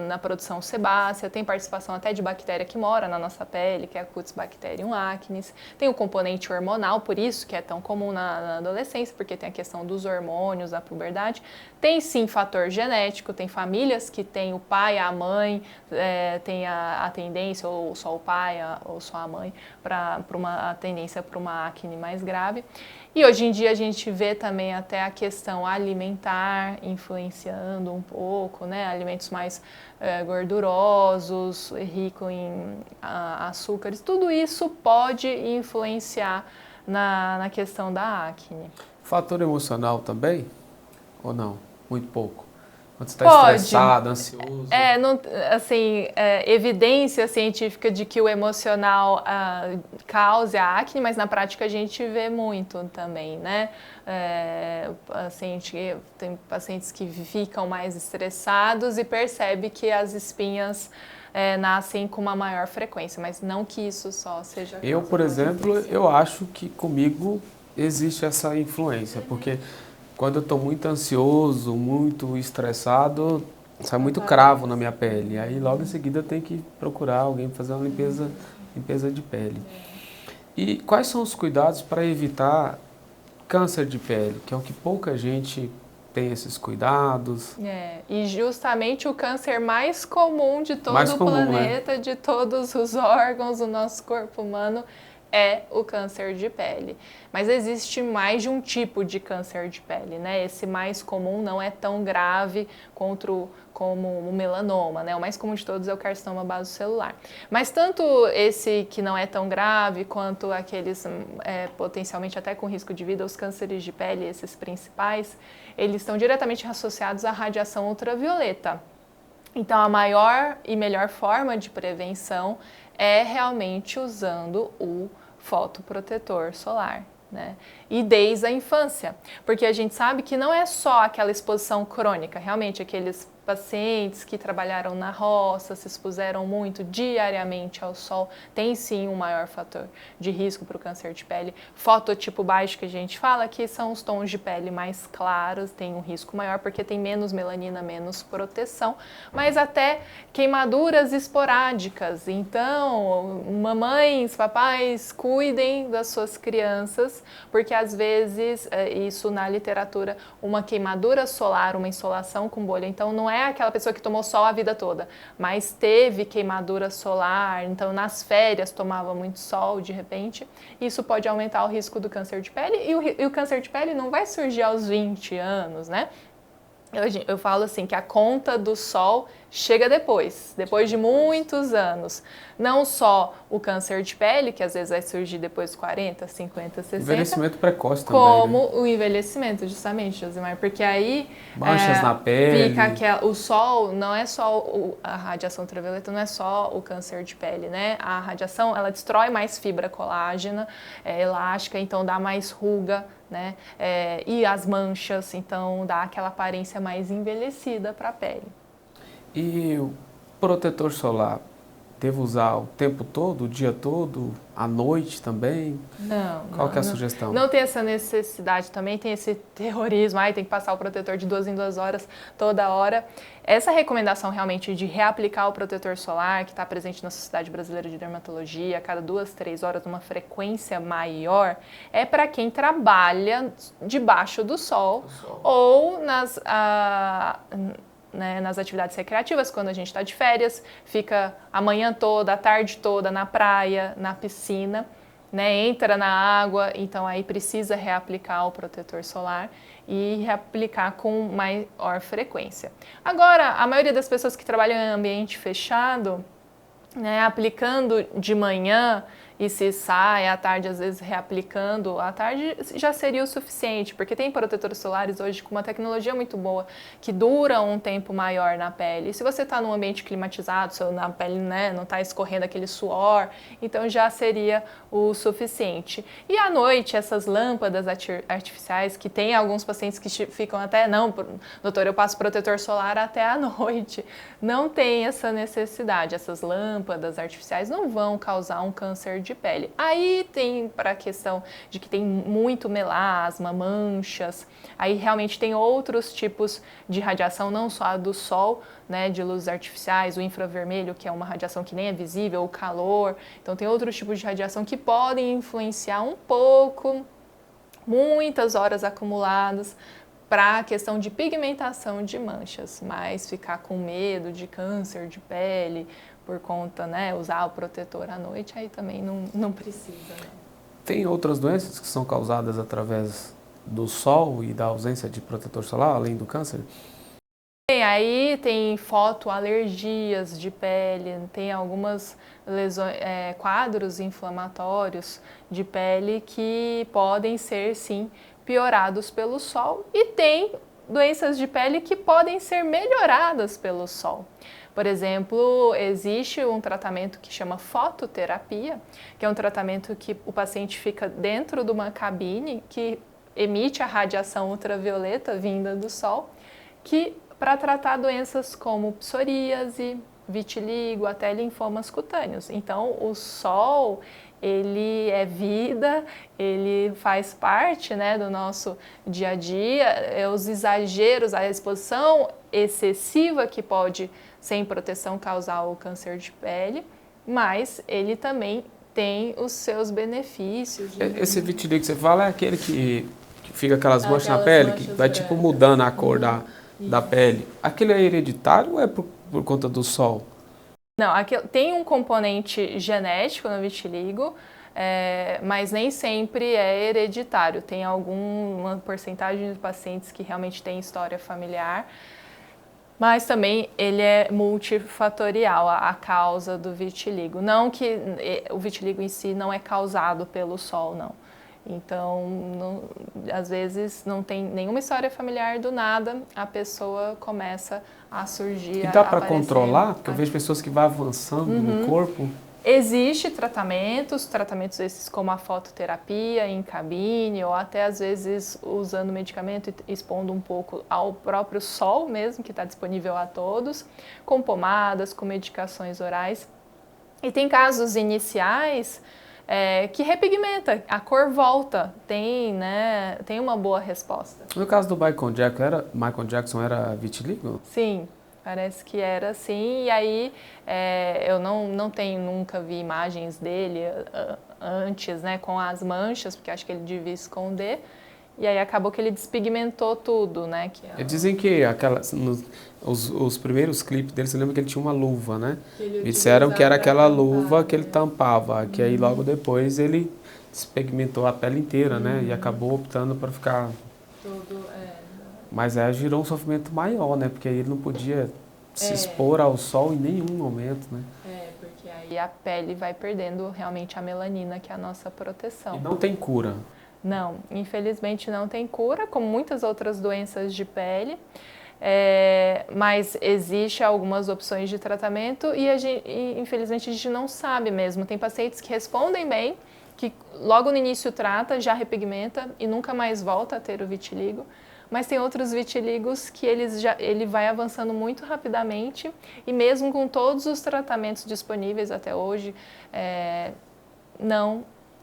na produção sebácea, tem participação até de bactéria que mora na nossa pele, que é a Cutibacterium acnes, tem o componente hormonal, por isso que é tão comum na adolescência, porque tem a questão dos hormônios, da puberdade, tem sim fator genético, tem famílias que tem o pai, a mãe, tem a tendência, ou só o pai, ou só a mãe, para uma tendência para uma acne mais grave. E hoje em dia a gente vê também até a questão alimentar influenciando um pouco, né? Alimentos mais gordurosos, ricos em açúcares, tudo isso pode influenciar na questão da acne. Fator emocional também? Ou não? Muito pouco? Quando você está estressado, ansioso? Evidência científica de que o emocional cause a acne, mas na prática a gente vê muito também, né? Tem pacientes que ficam mais estressados e percebe que as espinhas nascem com uma maior frequência, mas não que isso só seja... Eu, por exemplo, eu acho que comigo existe essa influência, porque... Quando eu estou muito ansioso, muito estressado, sai muito cravo na minha pele. Aí logo em seguida eu tenho que procurar alguém para fazer uma limpeza de pele. E quais são os cuidados para evitar câncer de pele, que é o que pouca gente tem esses cuidados? E justamente o câncer mais comum de todo o planeta, né? De todos os órgãos do nosso corpo humano, é o câncer de pele. Mas existe mais de um tipo de câncer de pele, né? Esse mais comum não é tão grave como o melanoma, né? O mais comum de todos é o carcinoma basocelular. Mas tanto esse que não é tão grave, quanto aqueles potencialmente até com risco de vida, os cânceres de pele, esses principais, eles estão diretamente associados à radiação ultravioleta. Então, a maior e melhor forma de prevenção é realmente usando o fotoprotetor solar, né? E desde a infância, porque a gente sabe que não é só aquela exposição crônica, realmente aqueles pacientes que trabalharam na roça, se expuseram muito diariamente ao sol, tem sim um maior fator de risco para o câncer de pele. Fototipo baixo, que a gente fala, que são os tons de pele mais claros, tem um risco maior porque tem menos melanina, menos proteção, mas até queimaduras esporádicas. Então, mamães, papais, cuidem das suas crianças, porque às vezes, isso na literatura, uma queimadura solar, uma insolação com bolha, então não é aquela pessoa que tomou sol a vida toda, mas teve queimadura solar, então nas férias tomava muito sol de repente, isso pode aumentar o risco do câncer de pele, e o câncer de pele não vai surgir aos 20 anos, né? Eu falo assim, que a conta do sol chega depois de muitos anos. Não só o câncer de pele, que às vezes vai surgir depois dos 40, 50, 60. Envelhecimento precoce também, como né? o envelhecimento, justamente, Josimar, porque aí manchas na pele. o sol não é só a radiação ultravioleta, não é só o câncer de pele, né? A radiação, ela destrói mais fibra colágena, elástica, então dá mais ruga, né? E as manchas, então dá aquela aparência mais envelhecida para a pele. E o protetor solar, devo usar o tempo todo, o dia todo, à noite também? Não. Qual que é a sugestão? Não tem essa necessidade também, tem esse terrorismo, tem que passar o protetor de 2 em 2 horas, toda hora. Essa recomendação realmente de reaplicar o protetor solar, que está presente na Sociedade Brasileira de Dermatologia, a cada 2, 3 horas, numa frequência maior, é para quem trabalha debaixo do sol. Ou nas atividades recreativas, quando a gente está de férias, fica a manhã toda, a tarde toda na praia, na piscina, né, entra na água, então aí precisa reaplicar o protetor solar e reaplicar com maior frequência. Agora, a maioria das pessoas que trabalham em ambiente fechado, né, aplicando de manhã e se sai à tarde, às vezes reaplicando, à tarde já seria o suficiente, porque tem protetores solares hoje com uma tecnologia muito boa, que dura um tempo maior na pele. E se você está num ambiente climatizado, na pele, né, não está escorrendo aquele suor, então já seria o suficiente. E à noite, essas lâmpadas artificiais, que tem alguns pacientes que ficam até, não, doutor, eu passo protetor solar até à noite. Não tem essa necessidade, essas lâmpadas artificiais não vão causar um câncer de pele. Aí tem para a questão de que tem muito melasma, manchas, aí realmente tem outros tipos de radiação, não só a do sol, né, de luzes artificiais, o infravermelho, que é uma radiação que nem é visível, o calor, então tem outros tipos de radiação que podem influenciar um pouco, muitas horas acumuladas, para a questão de pigmentação de manchas, mas ficar com medo de câncer de pele por conta, né, usar o protetor à noite, aí também não precisa. Né? Tem outras doenças que são causadas através do sol e da ausência de protetor solar, além do câncer? Aí tem fotoalergias de pele, tem algumas lesões, quadros inflamatórios de pele que podem ser, sim, piorados pelo sol, e tem doenças de pele que podem ser melhoradas pelo sol. Por exemplo, existe um tratamento que chama fototerapia, que é um tratamento que o paciente fica dentro de uma cabine que emite a radiação ultravioleta vinda do sol, que para tratar doenças como psoríase, vitiligo, até linfomas cutâneos. Então, o sol, ele é vida, ele faz parte, né, do nosso dia a dia, os exageros, a exposição excessiva que pode, sem proteção, causar o câncer de pele, mas ele também tem os seus benefícios. Esse vitiligo que você fala é aquele que fica aquelas manchas na pele, que vai tipo mudando a cor da pele. Aquele é hereditário ou é por conta do sol? Não, tem um componente genético no vitiligo, mas nem sempre é hereditário. Tem alguma porcentagem de pacientes que realmente têm história familiar, mas também ele é multifatorial, a causa do vitiligo. Não que o vitiligo em si não é causado pelo sol, não. Então, às vezes não tem nenhuma história familiar, do nada a pessoa começa a surgir. E dá para controlar? Porque eu vejo pessoas que vão avançando no corpo. Existem tratamentos esses como a fototerapia em cabine ou até às vezes usando medicamento e expondo um pouco ao próprio sol mesmo, que está disponível a todos, com pomadas, com medicações orais. E tem casos iniciais que repigmenta, a cor volta, tem uma boa resposta. No caso do Michael Jackson era vitiligo? Sim. Parece que era assim, e aí eu nunca vi imagens dele antes, né, com as manchas, porque acho que ele devia esconder, e aí acabou que ele despigmentou tudo, né. Dizem que os primeiros clipes dele, você lembra que ele tinha uma luva, né? E disseram que era aquela luva que ele tampava, que aí logo depois ele despigmentou a pele inteira, né, e acabou optando para ficar... Mas aí gerou um sofrimento maior, né? Porque aí ele não podia se expor ao sol em nenhum momento, né? Porque aí a pele vai perdendo realmente a melanina, que é a nossa proteção. E não tem cura? Não, infelizmente não tem cura, como muitas outras doenças de pele. Mas existe algumas opções de tratamento e infelizmente a gente não sabe mesmo. Tem pacientes que respondem bem, que logo no início trata, já repigmenta e nunca mais volta a ter o vitiligo. Mas tem outros vitíligos que ele vai avançando muito rapidamente e mesmo com todos os tratamentos disponíveis até hoje,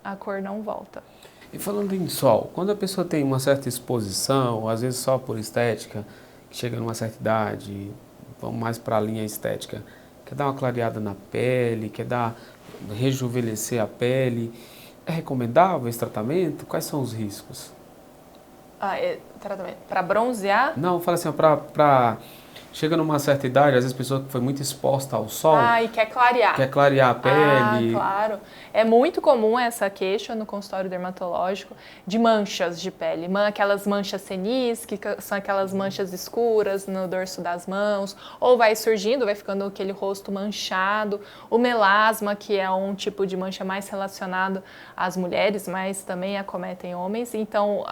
a cor não volta. E falando em sol, quando a pessoa tem uma certa exposição, às vezes só por estética, chega numa certa idade, vamos mais para a linha estética, quer dar uma clareada na pele, rejuvenescer a pele, é recomendável esse tratamento? Quais são os riscos? Tratamento para bronzear? Não, fala assim, chega numa certa idade, às vezes a pessoa que foi muito exposta ao sol... e quer clarear. Quer clarear a pele. Claro. É muito comum essa queixa no consultório dermatológico de manchas de pele. Aquelas manchas senis, que são aquelas manchas escuras no dorso das mãos, ou vai surgindo, vai ficando aquele rosto manchado. O melasma, que é um tipo de mancha mais relacionado às mulheres, mas também acometem homens. Então,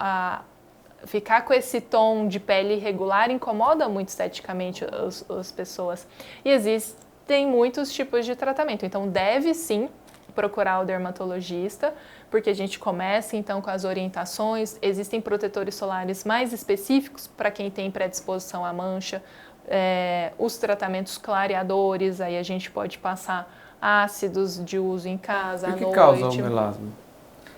ficar com esse tom de pele irregular incomoda muito esteticamente as pessoas. E existem muitos tipos de tratamento, então deve sim procurar o dermatologista, porque a gente começa então com as orientações. Existem protetores solares mais específicos para quem tem predisposição à mancha, os tratamentos clareadores, aí a gente pode passar ácidos de uso em casa à noite. E o que causa o melasma?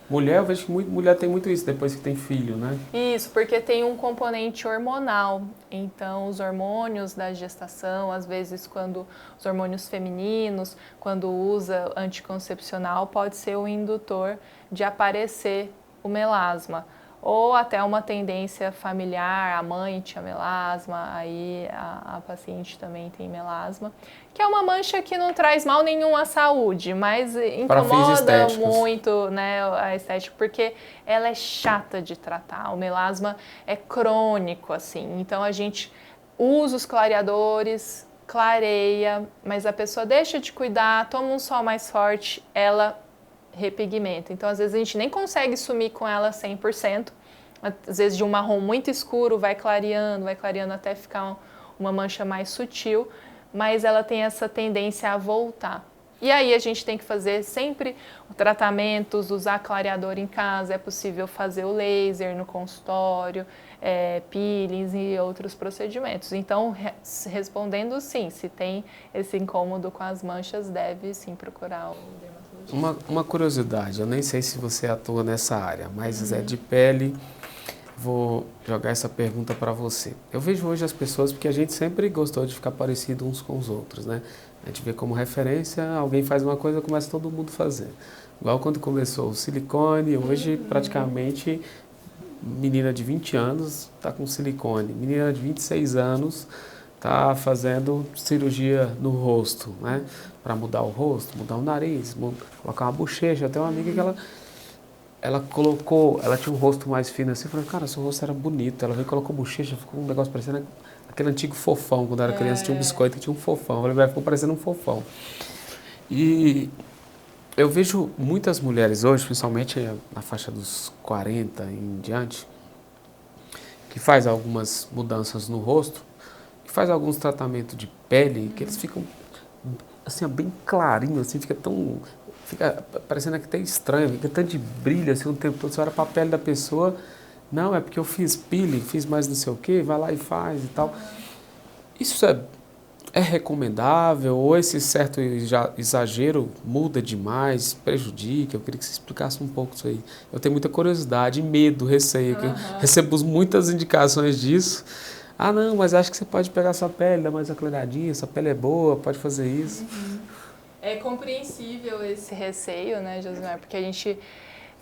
Mulher, eu vejo que mulher tem muito isso depois que tem filho, né? Isso, porque tem um componente hormonal. Então, os hormônios da gestação, às vezes, os hormônios femininos, quando usa anticoncepcional, pode ser o indutor de aparecer o melasma. Ou até uma tendência familiar, a mãe tinha melasma, aí a paciente também tem melasma, que é uma mancha que não traz mal nenhum à saúde, mas incomoda muito, né, a estética, porque ela é chata de tratar. O melasma é crônico, assim, então a gente usa os clareadores, clareia, mas a pessoa deixa de cuidar, toma um sol mais forte, ela repigmenta. Então, às vezes, a gente nem consegue sumir com ela 100%. Às vezes, de um marrom muito escuro, vai clareando até ficar uma mancha mais sutil, mas ela tem essa tendência a voltar. E aí, a gente tem que fazer sempre tratamentos, usar clareador em casa, é possível fazer o laser no consultório, peelings e outros procedimentos. Então, respondendo sim, se tem esse incômodo com as manchas, deve sim procurar o dermatologista. Uma curiosidade, eu nem sei se você atua nessa área, mas é de pele, vou jogar essa pergunta para você. Eu vejo hoje as pessoas, porque a gente sempre gostou de ficar parecido uns com os outros, né? A gente vê como referência, alguém faz uma coisa, começa todo mundo a fazer. Igual quando começou o silicone, hoje praticamente menina de 20 anos está com silicone, menina de 26 anos está fazendo cirurgia no rosto, né? Para mudar o rosto, mudar o nariz, colocar uma bochecha. Tem uma amiga que ela tinha um rosto mais fino assim, eu falei, cara, seu rosto era bonito. Ela veio e colocou bochecha, ficou um negócio parecendo aquele antigo fofão, quando era criança tinha um biscoito que tinha um fofão. Eu falei, ficou parecendo um fofão. E eu vejo muitas mulheres hoje, principalmente na faixa dos 40 em diante, que faz algumas mudanças no rosto, que faz alguns tratamentos de pele, que eles ficam assim, bem clarinho, assim, fica parecendo que até estranho, fica tanto de brilho, assim, o tempo todo. Você olha para a pele da pessoa, não, é porque eu fiz peeling, fiz mais não sei o quê, vai lá e faz e tal. Isso é recomendável ou esse certo exagero muda demais, prejudica? Eu queria que você explicasse um pouco isso aí. Eu tenho muita curiosidade, medo, receio, que eu recebo muitas indicações disso. Ah, não, mas acho que você pode pegar sua pele, dar mais aclaradinha, sua pele é boa, pode fazer isso. É compreensível esse receio, né, Josimar? Porque a gente,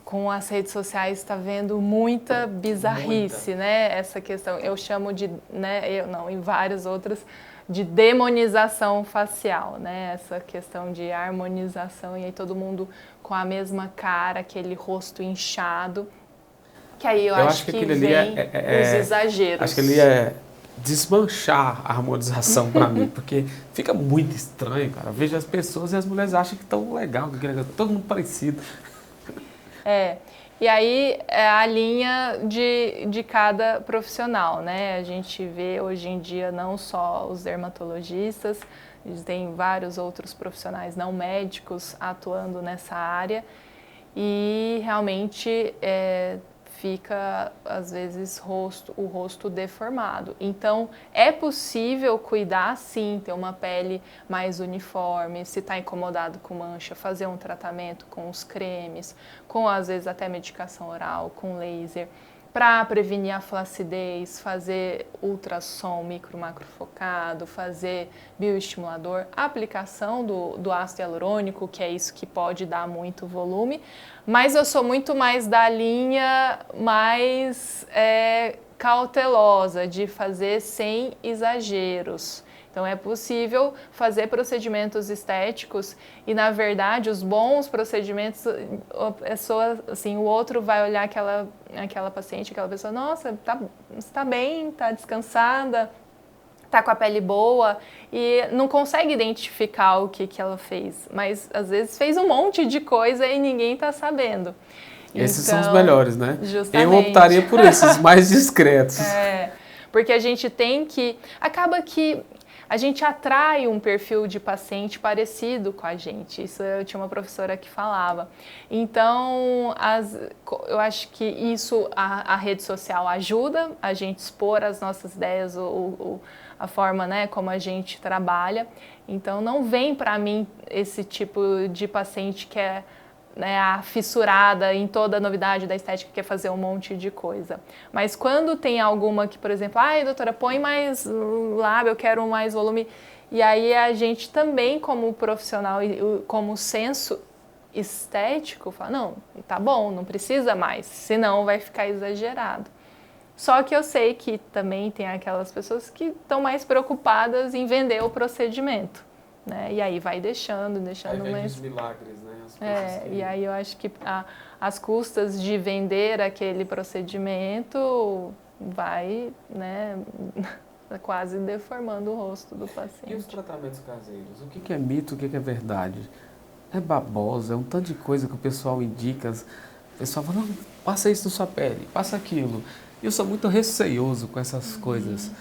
com as redes sociais, está vendo muita bizarrice, né? Essa questão, eu chamo de, né, eu não, em várias outras, de demonização facial, né? Essa questão de harmonização e aí todo mundo com a mesma cara, aquele rosto inchado, que aí eu acho que aquilo ali vem os exageros. Acho que ele é desmanchar a harmonização para mim, porque fica muito estranho, cara. Eu vejo as pessoas e as mulheres acham que estão legal, que todo mundo parecido. E aí é a linha de cada profissional, né? A gente vê hoje em dia não só os dermatologistas, tem vários outros profissionais não médicos atuando nessa área e realmente fica, às vezes, o rosto deformado. Então, é possível cuidar, sim, ter uma pele mais uniforme, se está incomodado com mancha, fazer um tratamento com os cremes, com, às vezes, até medicação oral, com laser, para prevenir a flacidez, fazer ultrassom micro-macrofocado, fazer bioestimulador, a aplicação do ácido hialurônico, que é isso que pode dar muito volume, mas eu sou muito mais da linha mais cautelosa, de fazer sem exageros. Então é possível fazer procedimentos estéticos e, na verdade, os bons procedimentos, a pessoa, assim, o outro vai olhar aquela paciente, aquela pessoa, nossa, está bem, está descansada, está com a pele boa e não consegue identificar o que ela fez, mas às vezes fez um monte de coisa e ninguém está sabendo. Esses são os melhores, né? Justamente. Eu optaria por esses, mais discretos. Porque a gente tem que... Acaba que a gente atrai um perfil de paciente parecido com a gente. Isso eu tinha uma professora que falava. Então, eu acho que isso, a rede social ajuda a gente expor as nossas ideias, a forma, né, como a gente trabalha. Então, não vem para mim esse tipo de paciente que é, né, a fissurada em toda a novidade da estética, quer fazer um monte de coisa. Mas quando tem alguma que, por exemplo, ai, doutora, põe mais lábio, eu quero mais volume. E aí a gente também, como profissional, como senso estético, fala, não, tá bom, não precisa mais, senão vai ficar exagerado. Só que eu sei que também tem aquelas pessoas que estão mais preocupadas em vender o procedimento, né? E aí vai deixando mais... milagres, né? E aí eu acho que as custas de vender aquele procedimento vai, né, quase deformando o rosto do paciente. E os tratamentos caseiros? O que é mito, o que é verdade? É babosa, é um tanto de coisa que o pessoal indica. O pessoal fala, não, passa isso na sua pele, passa aquilo. E eu sou muito receioso com essas coisas.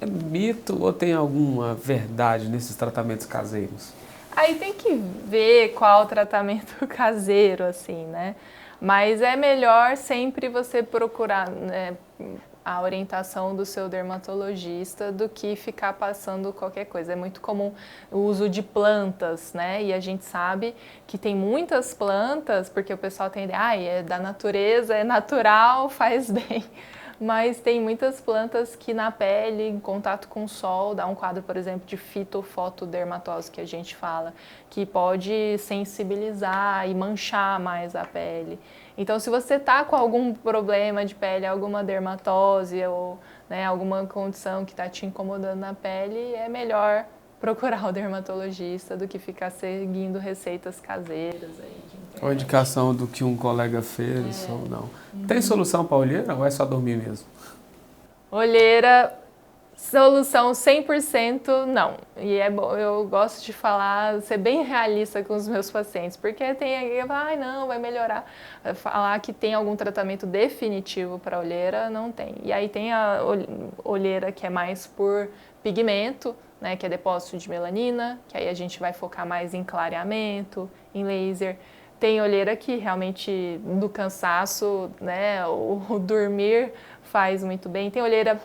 É mito ou tem alguma verdade nesses tratamentos caseiros? Aí tem que ver qual o tratamento caseiro, assim, né? Mas é melhor sempre você procurar, né, a orientação do seu dermatologista do que ficar passando qualquer coisa. É muito comum o uso de plantas, né? E a gente sabe que tem muitas plantas, porque o pessoal tem ideia, é da natureza, é natural, faz bem. Mas tem muitas plantas que na pele, em contato com o sol, dá um quadro, por exemplo, de fitofotodermatose, que a gente fala, que pode sensibilizar e manchar mais a pele. Então, se você está com algum problema de pele, alguma dermatose ou, né, alguma condição que está te incomodando na pele, é melhor procurar o dermatologista do que ficar seguindo receitas caseiras aí. Ou indicação do que um colega fez ou não. Tem solução para olheira ou é só dormir mesmo? Olheira, Solução 100% não. E é bom, eu gosto de falar, ser bem realista com os meus pacientes, porque tem alguém que fala, não, vai melhorar. Falar que tem algum tratamento definitivo para olheira, não tem. E aí tem a olheira que é mais por pigmento, né, que é depósito de melanina, que aí a gente vai focar mais em clareamento, em laser. Tem olheira que realmente do cansaço, né, o dormir faz muito bem. Tem olheira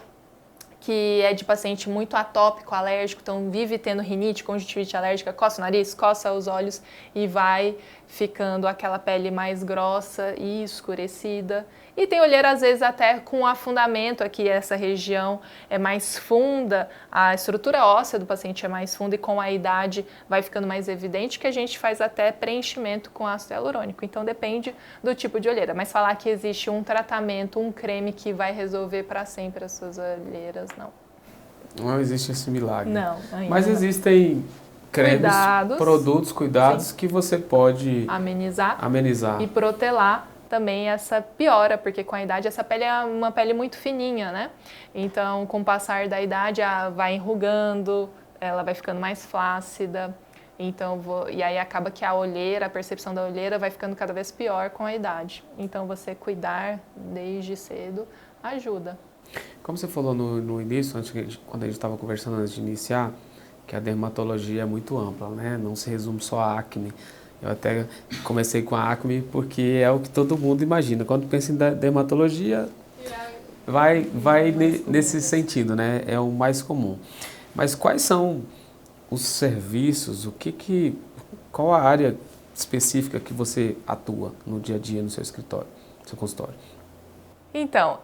que é de paciente muito atópico, alérgico, então vive tendo rinite, conjuntivite alérgica, coça o nariz, coça os olhos e vai ficando aquela pele mais grossa e escurecida. E tem olheira, às vezes, até com afundamento aqui, essa região é mais funda, a estrutura óssea do paciente é mais funda e com a idade vai ficando mais evidente que a gente faz até preenchimento com ácido hialurônico. Então depende do tipo de olheira, mas falar que existe um tratamento, um creme que vai resolver para sempre as suas olheiras, não. Não existe esse milagre. Não, ainda Mas não. existem cremes, Cuidados, produtos, cuidados sim, que você pode amenizar e protelar também essa piora, porque com a idade essa pele é uma pele muito fininha, né? Então, com o passar da idade, vai enrugando, ela vai ficando mais flácida. Então, e aí acaba que a olheira, a percepção da olheira vai ficando cada vez pior com a idade. Então, você cuidar desde cedo ajuda. Como você falou no início, quando a gente estava conversando antes de iniciar, que a dermatologia é muito ampla, né? Não se resume só a acne. Eu até comecei com a acne porque é o que todo mundo imagina. Quando pensa em dermatologia, vai nesse sentido, né? É o mais comum. Mas quais são os serviços, qual a área específica que você atua no dia a dia no seu escritório, no seu consultório? Então,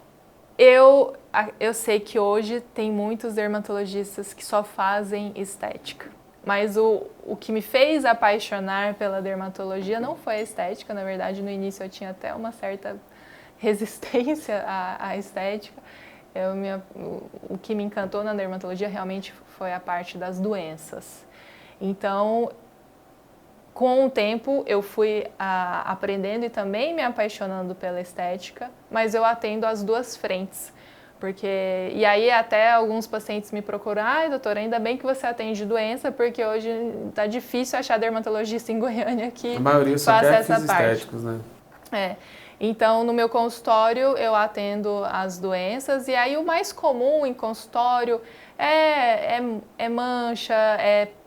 eu sei que hoje tem muitos dermatologistas que só fazem estética. Mas o que me fez apaixonar pela dermatologia não foi a estética. Na verdade, no início eu tinha até uma certa resistência à estética. O que me encantou na dermatologia realmente foi a parte das doenças. Então, com o tempo, eu fui aprendendo e também me apaixonando pela estética, mas eu atendo as duas frentes. E aí até alguns pacientes me procuram, doutora, ainda bem que você atende doença, porque hoje está difícil achar dermatologista em Goiânia que faça essa parte. Estéticos, né? Então, no meu consultório, eu atendo as doenças, e aí o mais comum em consultório é mancha,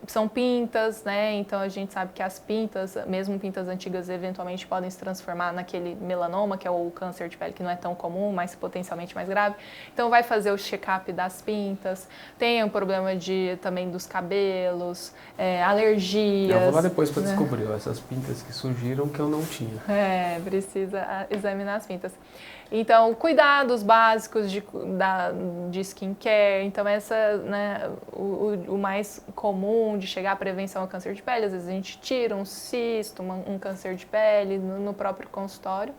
são pintas, né? Então a gente sabe que as pintas, mesmo pintas antigas, eventualmente podem se transformar naquele melanoma, que é o câncer de pele que não é tão comum, mas potencialmente mais grave. Então vai fazer o check-up das pintas, tem um problema também dos cabelos, alergias. Eu vou lá depois para descobrir essas pintas que surgiram que eu não tinha. Precisa examinar as pintas. Então, cuidados básicos de skincare. Então, o mais comum de chegar à prevenção ao câncer de pele, às vezes a gente tira um cisto, um câncer de pele no próprio consultório.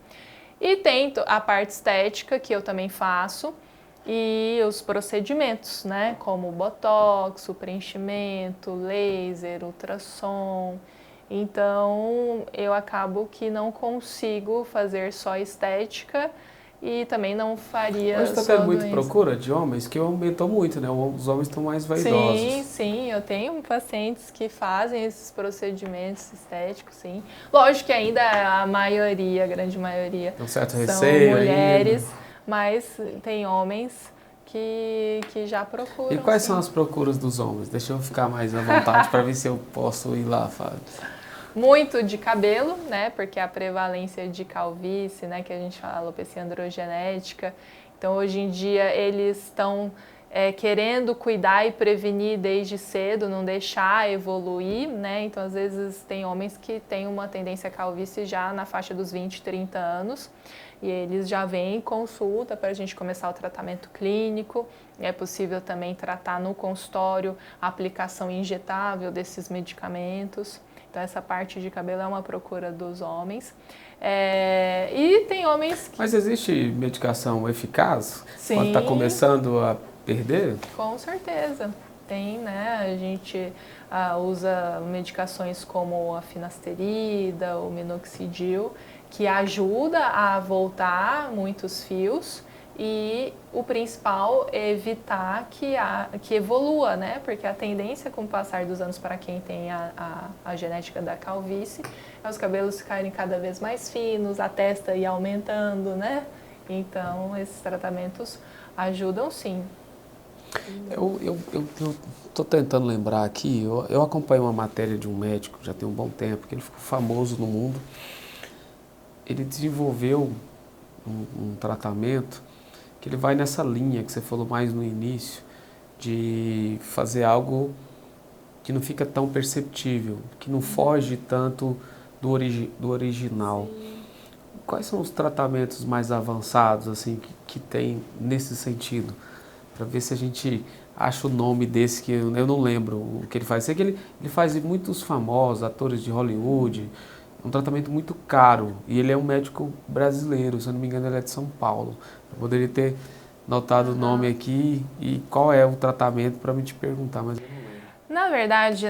E tem a parte estética, que eu também faço, e os procedimentos, né? Como o botox, o preenchimento, laser, ultrassom. Então, eu acabo que não consigo fazer só estética e também não faria Hoje está tendo muita procura de homens, que aumentou muito, né? Os homens estão mais vaidosos. Sim, eu tenho pacientes que fazem esses procedimentos estéticos, sim. Lógico que ainda a grande maioria, um certo são receio mulheres, ainda. Mas tem homens que já procuram. E quais são as procuras dos homens? Deixa eu ficar mais à vontade para ver se eu posso ir lá, Fábio. Muito de cabelo, né? Porque a prevalência de calvície, né? Que a gente fala, alopecia androgenética. Então, hoje em dia, eles estão querendo cuidar e prevenir desde cedo, não deixar evoluir, né? Então, às vezes, tem homens que têm uma tendência à calvície já na faixa dos 20, 30 anos. E eles já vêm em consulta para a gente começar o tratamento clínico. É possível também tratar no consultório a aplicação injetável desses medicamentos. Então, essa parte de cabelo é uma procura dos homens. E tem homens que... Mas existe medicação eficaz? Sim. Quando está começando a perder? Com certeza. Tem, né? A gente usa medicações como a finasterida, o minoxidil, que ajuda a voltar muitos fios e o principal é evitar que evolua, né? Porque a tendência com o passar dos anos para quem tem a genética da calvície é os cabelos ficarem cada vez mais finos, a testa ir aumentando, né? Então, esses tratamentos ajudam sim. Eu estou tentando lembrar aqui, eu acompanho uma matéria de um médico, já tem um bom tempo, que ele ficou famoso no mundo. Ele desenvolveu um tratamento que ele vai nessa linha que você falou mais no início, de fazer algo que não fica tão perceptível, que não foge tanto do original. Sim. Quais são os tratamentos mais avançados assim que tem nesse sentido? Para ver se a gente acha o nome desse que eu não lembro o que ele faz. Sei que ele faz muitos famosos, atores de Hollywood, um tratamento muito caro. E ele é um médico brasileiro, se eu não me engano ele é de São Paulo. Eu poderia ter notado o nome aqui e qual é o tratamento para me te perguntar, mas eu não lembro. Na verdade,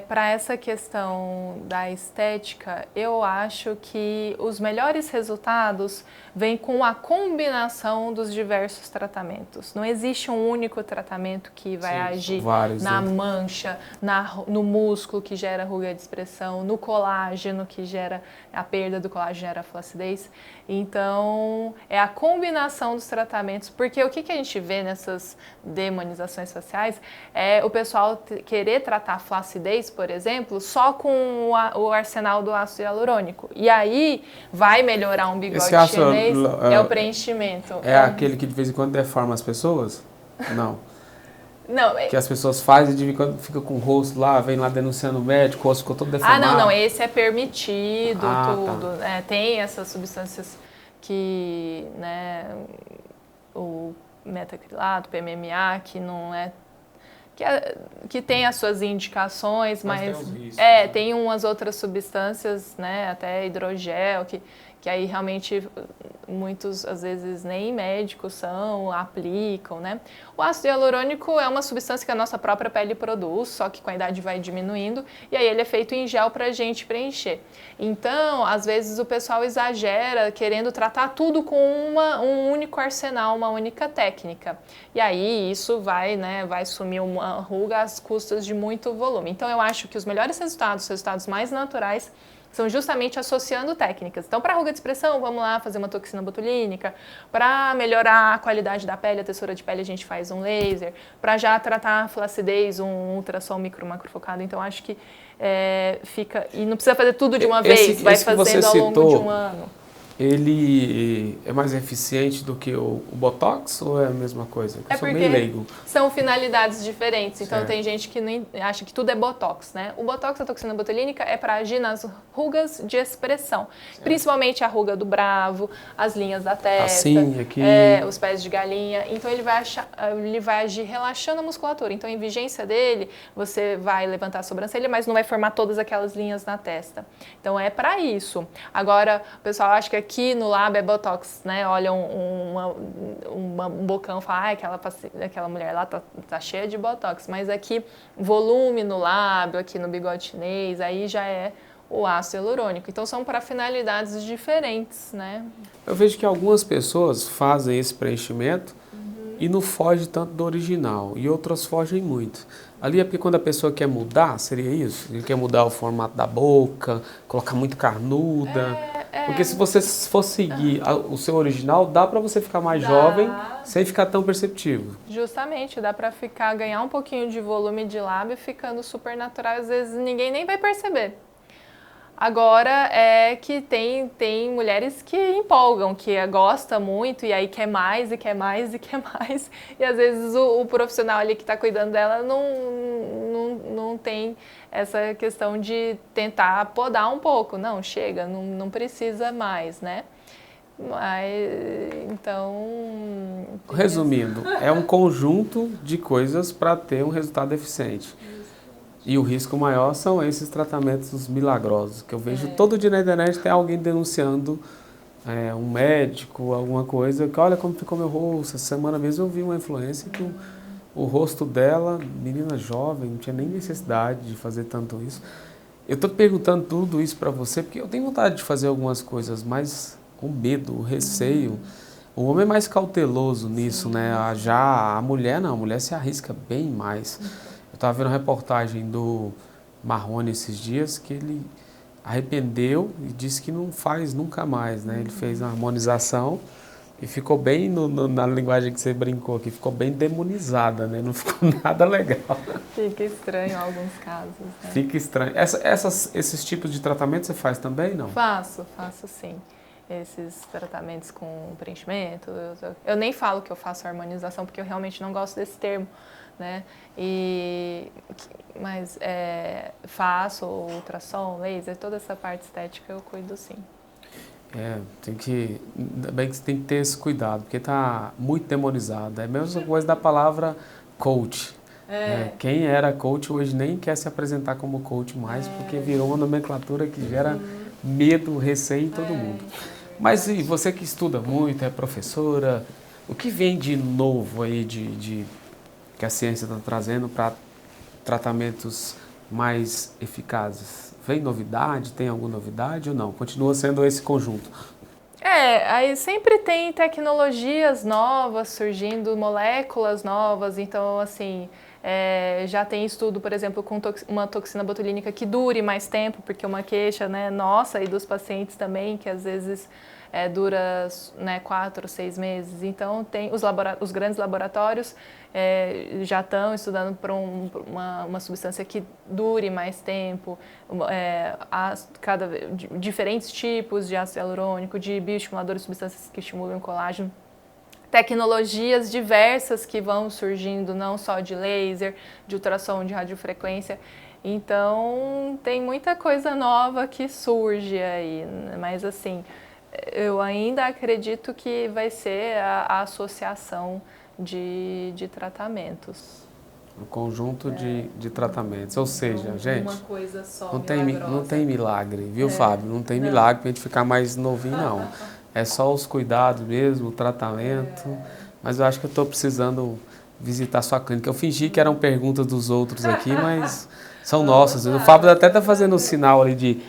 para essa questão da estética, eu acho que os melhores resultados vêm com a combinação dos diversos tratamentos. Não existe um único tratamento que vai agir vários, na né? mancha, no músculo que gera ruga de expressão, no colágeno que gera a perda do colágeno, gera flacidez. Então, é a combinação dos tratamentos, porque o que a gente vê nessas demonizações faciais é o pessoal querer tratar a flacidez, por exemplo, só com o arsenal do ácido hialurônico. E aí vai melhorar um bigode chinês, é o preenchimento. É aquele que de vez em quando deforma as pessoas? Não. Não, Que as pessoas fazem e de vez em quando fica com o rosto lá, vem lá denunciando o médico, o rosto ficou todo deformado. não, esse é permitido, tudo. Tá. Tem essas substâncias que, né, o metacrilato, PMMA, que não é que tem as suas indicações, mas tem os riscos, né? tem umas outras substâncias, né, até hidrogel, que aí realmente muitos, às vezes, nem médicos aplicam, né? O ácido hialurônico é uma substância que a nossa própria pele produz, só que com a idade vai diminuindo, e aí ele é feito em gel para a gente preencher. Então, às vezes o pessoal exagera querendo tratar tudo com um único arsenal, uma única técnica. E aí isso vai sumir uma ruga às custas de muito volume. Então, eu acho que os melhores resultados, os resultados mais naturais, são justamente associando técnicas. Então, para ruga de expressão, vamos lá fazer uma toxina botulínica. Para melhorar a qualidade da pele, a textura de pele, a gente faz um laser. Para já tratar a flacidez, um ultrassom macrofocado. Então, acho que fica... E não precisa fazer tudo de uma vez, vai fazendo ao longo de um ano. Ele é mais eficiente do que o Botox ou é a mesma coisa? Eu sou meio leigo. São finalidades diferentes. Então, certo. Tem gente que nem acha que tudo é Botox, né? O Botox, a toxina botulínica, é para agir nas rugas de expressão. Certo. Principalmente a ruga do bravo, as linhas da testa, assim, aqui. Os pés de galinha. Então, ele vai agir relaxando a musculatura. Então, em vigência dele, você vai levantar a sobrancelha, mas não vai formar todas aquelas linhas na testa. Então, é para isso. Agora, o pessoal acha que aqui no lábio é Botox, né? Olha um bocão e fala, aquela mulher lá tá cheia de Botox. Mas aqui, volume no lábio, aqui no bigode chinês, aí já é o ácido hialurônico. Então, são para finalidades diferentes, né? Eu vejo que algumas pessoas fazem esse preenchimento e não foge tanto do original, e outras fogem muito. Ali é porque quando a pessoa quer mudar, seria isso? Ele quer mudar o formato da boca, colocar muito carnuda. Porque se você for seguir o seu original, dá para você ficar mais jovem sem ficar tão perceptivo. Justamente, dá para ganhar um pouquinho de volume de lábio ficando super natural, às vezes ninguém nem vai perceber. Agora é que tem mulheres que empolgam, que gosta muito e aí quer mais e quer mais e quer mais. E às vezes o profissional ali que está cuidando dela não tem essa questão de tentar podar um pouco. Não, chega, não precisa mais, né? Mas, então... Resumindo, é um conjunto de coisas para ter um resultado eficiente. E o risco maior são esses tratamentos milagrosos, que eu vejo todo dia na internet, tem alguém denunciando um médico, alguma coisa, que olha como ficou meu rosto. Essa semana mesmo eu vi uma influência que o rosto dela, menina jovem, não tinha nem necessidade de fazer tanto isso. Eu estou perguntando tudo isso para você porque eu tenho vontade de fazer algumas coisas, mas com medo, receio. O homem é mais cauteloso nisso, né? Já a mulher não, a mulher se arrisca bem mais. Eu estava vendo uma reportagem do Marrone esses dias que ele arrependeu e disse que não faz nunca mais, né? Ele fez uma harmonização e ficou bem, na linguagem que você brincou aqui, ficou bem demonizada, né? Não ficou nada legal. Fica estranho em alguns casos, né? Fica estranho. Esses tipos de tratamento você faz também, não? Faço sim. Esses tratamentos com preenchimento. Eu nem falo que eu faço harmonização, porque eu realmente não gosto desse termo, né? Mas faço ultrassom, laser, toda essa parte estética eu cuido sim. Ainda bem que você tem que ter esse cuidado, porque está muito demonizado. É a mesma coisa da palavra coach. Quem era coach hoje nem quer se apresentar como coach mais, porque virou uma nomenclatura que gera medo, receio em todo mundo. Mas e você que estuda muito, é professora, o que vem de novo aí que a ciência está trazendo para tratamentos mais eficazes? Vem novidade? Tem alguma novidade ou não? Continua sendo esse conjunto? Aí sempre tem tecnologias novas surgindo, moléculas novas, então assim, já tem estudo, por exemplo, com uma toxina botulínica que dure mais tempo, porque uma queixa, né, nossa e dos pacientes também, que às vezes dura, né, 4 ou 6 meses. Então tem os grandes laboratórios já estão estudando para uma substância que dure mais tempo, diferentes tipos de ácido hialurônico, de bioestimuladores, substâncias que estimulam o colágeno. Tecnologias diversas que vão surgindo, não só de laser, de ultrassom, de radiofrequência. Então, tem muita coisa nova que surge aí, mas assim, eu ainda acredito que vai ser a associação de tratamentos. Um conjunto de tratamentos. Ou seja, gente, uma coisa só, não tem milagre, viu, Fábio? Não tem milagre para a gente ficar mais novinho, não. É só os cuidados mesmo, o tratamento. Mas eu acho que eu estou precisando visitar a sua clínica. Eu fingi que eram perguntas dos outros aqui, mas são nossas. O Fábio até está fazendo um sinal ali de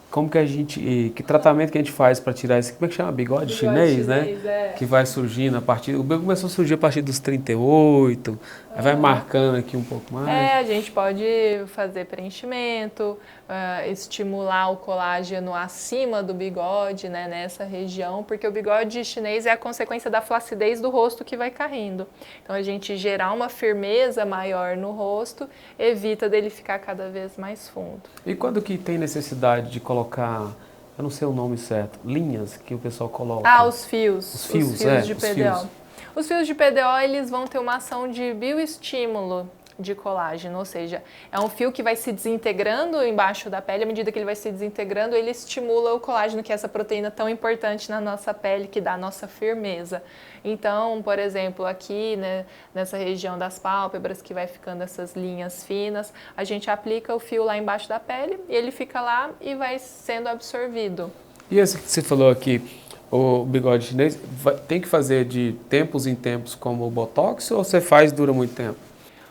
como que que tratamento que a gente faz para tirar esse, como é que chama? Bigode chinês, né? Que vai surgindo a partir, o meu começou a surgir a partir dos 38, aí vai marcando aqui um pouco mais. A gente pode fazer preenchimento, estimular o colágeno acima do bigode, né, nessa região, porque o bigode chinês é a consequência da flacidez do rosto que vai caindo. Então a gente gerar uma firmeza maior no rosto evita dele ficar cada vez mais fundo. E quando que tem necessidade de colocar, eu não sei o nome certo, linhas que o pessoal coloca? Os fios. Os fios de PDO. Os fios de PDO, eles vão ter uma ação de bioestímulo de colágeno, ou seja, é um fio que vai se desintegrando embaixo da pele. À medida que ele vai se desintegrando, ele estimula o colágeno, que é essa proteína tão importante na nossa pele, que dá a nossa firmeza. Então, por exemplo, aqui, né, nessa região das pálpebras, que vai ficando essas linhas finas, a gente aplica o fio lá embaixo da pele e ele fica lá e vai sendo absorvido. E esse que você falou aqui, o bigode chinês, tem que fazer de tempos em tempos como o Botox ou você faz e dura muito tempo?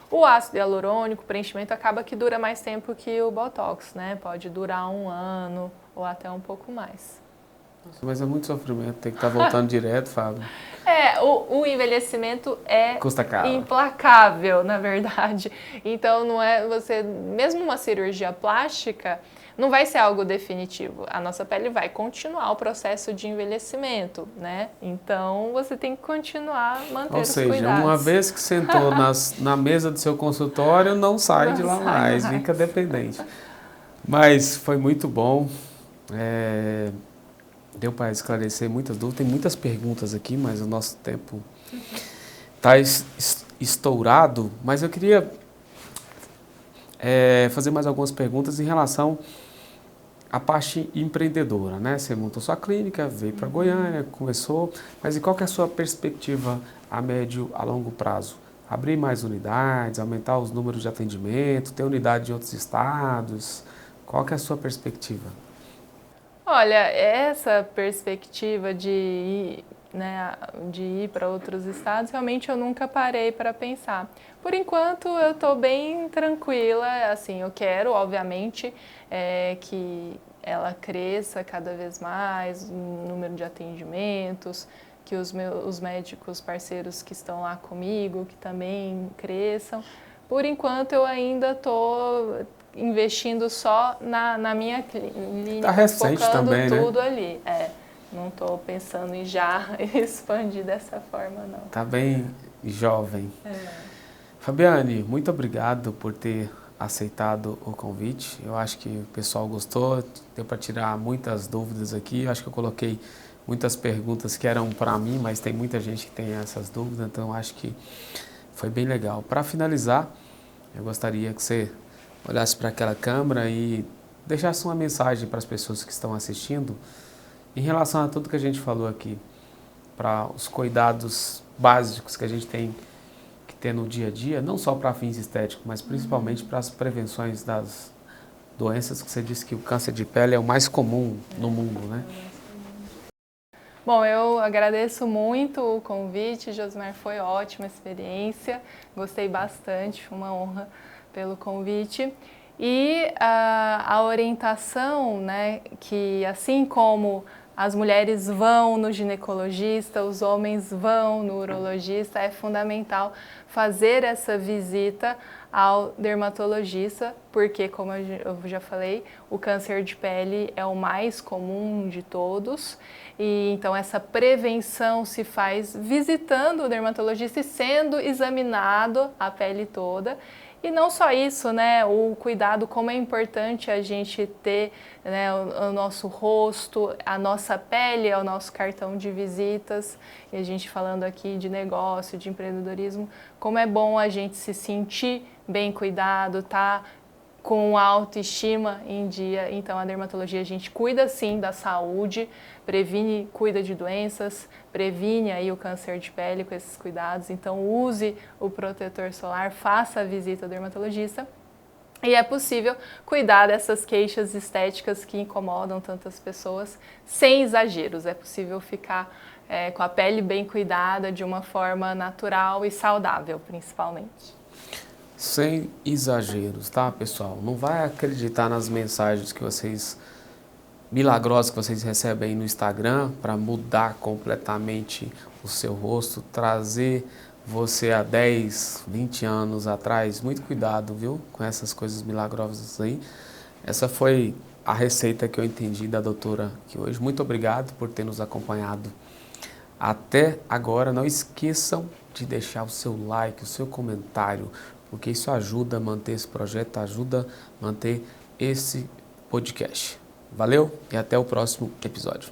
O ácido hialurônico, o preenchimento, acaba que dura mais tempo que o Botox, né? Pode durar 1 ano ou até um pouco mais. Nossa, mas é muito sofrimento, tem que estar voltando direto, Fábio. O envelhecimento é Custa caro. Implacável, na verdade. Então, não é você, mesmo uma cirurgia plástica, não vai ser algo definitivo. A nossa pele vai continuar o processo de envelhecimento, né? Então, você tem que continuar mantendo os cuidados. Ou seja, uma vez que sentou na mesa do seu consultório, não sai de lá mais, fica dependente. Mas foi muito bom. Deu para esclarecer muitas dúvidas. Tem muitas perguntas aqui, mas o nosso tempo está estourado. Mas eu queria fazer mais algumas perguntas em relação à parte empreendedora, né? Você montou sua clínica, veio para Goiânia, começou. Mas e qual que é a sua perspectiva a médio, a longo prazo? Abrir mais unidades, aumentar os números de atendimento, ter unidade em outros estados? Qual que é a sua perspectiva? Olha, essa perspectiva de ir para outros estados, realmente eu nunca parei para pensar. Por enquanto, eu estou bem tranquila, assim, eu quero, obviamente, que ela cresça cada vez mais, o número de atendimentos, que os médicos parceiros que estão lá comigo, que também cresçam. Por enquanto, eu ainda estou investindo só na minha clínica, Tá recente focando também, tudo né? ali. Não estou pensando em já expandir dessa forma, não. Tá bem jovem. Fabiane, muito obrigado por ter aceitado o convite. Eu acho que o pessoal gostou, deu para tirar muitas dúvidas aqui. Eu acho que eu coloquei muitas perguntas que eram para mim, mas tem muita gente que tem essas dúvidas, então eu acho que foi bem legal. Para finalizar, eu gostaria que você olhasse para aquela câmera e deixasse uma mensagem para as pessoas que estão assistindo em relação a tudo que a gente falou aqui, para os cuidados básicos que a gente tem que ter no dia a dia, não só para fins estéticos, mas principalmente para as prevenções das doenças, que você disse que o câncer de pele é o mais comum no mundo, né? Bom, eu agradeço muito o convite, Josmar, foi ótima experiência, gostei bastante, foi uma honra pelo convite. E a orientação, né, que assim como as mulheres vão no ginecologista, os homens vão no urologista, é fundamental fazer essa visita ao dermatologista, porque, como eu já falei, o câncer de pele é o mais comum de todos, e então essa prevenção se faz visitando o dermatologista e sendo examinado a pele toda. E não só isso, né, o cuidado, como é importante a gente ter, né, o nosso rosto, a nossa pele é o nosso cartão de visitas, e a gente falando aqui de negócio, de empreendedorismo, como é bom a gente se sentir bem cuidado, tá com autoestima em dia. Então a dermatologia, a gente cuida sim da saúde, previne, cuida de doenças, previne aí o câncer de pele com esses cuidados. Então use o protetor solar, faça a visita ao dermatologista. E é possível cuidar dessas queixas estéticas que incomodam tantas pessoas sem exageros. É possível ficar com a pele bem cuidada de uma forma natural e saudável, principalmente. Sem exageros, tá, pessoal? Não vai acreditar nas mensagens que vocês milagrosas que vocês recebem aí no Instagram para mudar completamente o seu rosto, trazer você há 10, 20 anos atrás. Muito cuidado, viu, com essas coisas milagrosas aí. Essa foi a receita que eu entendi da doutora aqui hoje. Muito obrigado por ter nos acompanhado até agora. Não esqueçam de deixar o seu like, o seu comentário, porque isso ajuda a manter esse projeto, ajuda a manter esse podcast. Valeu e até o próximo episódio.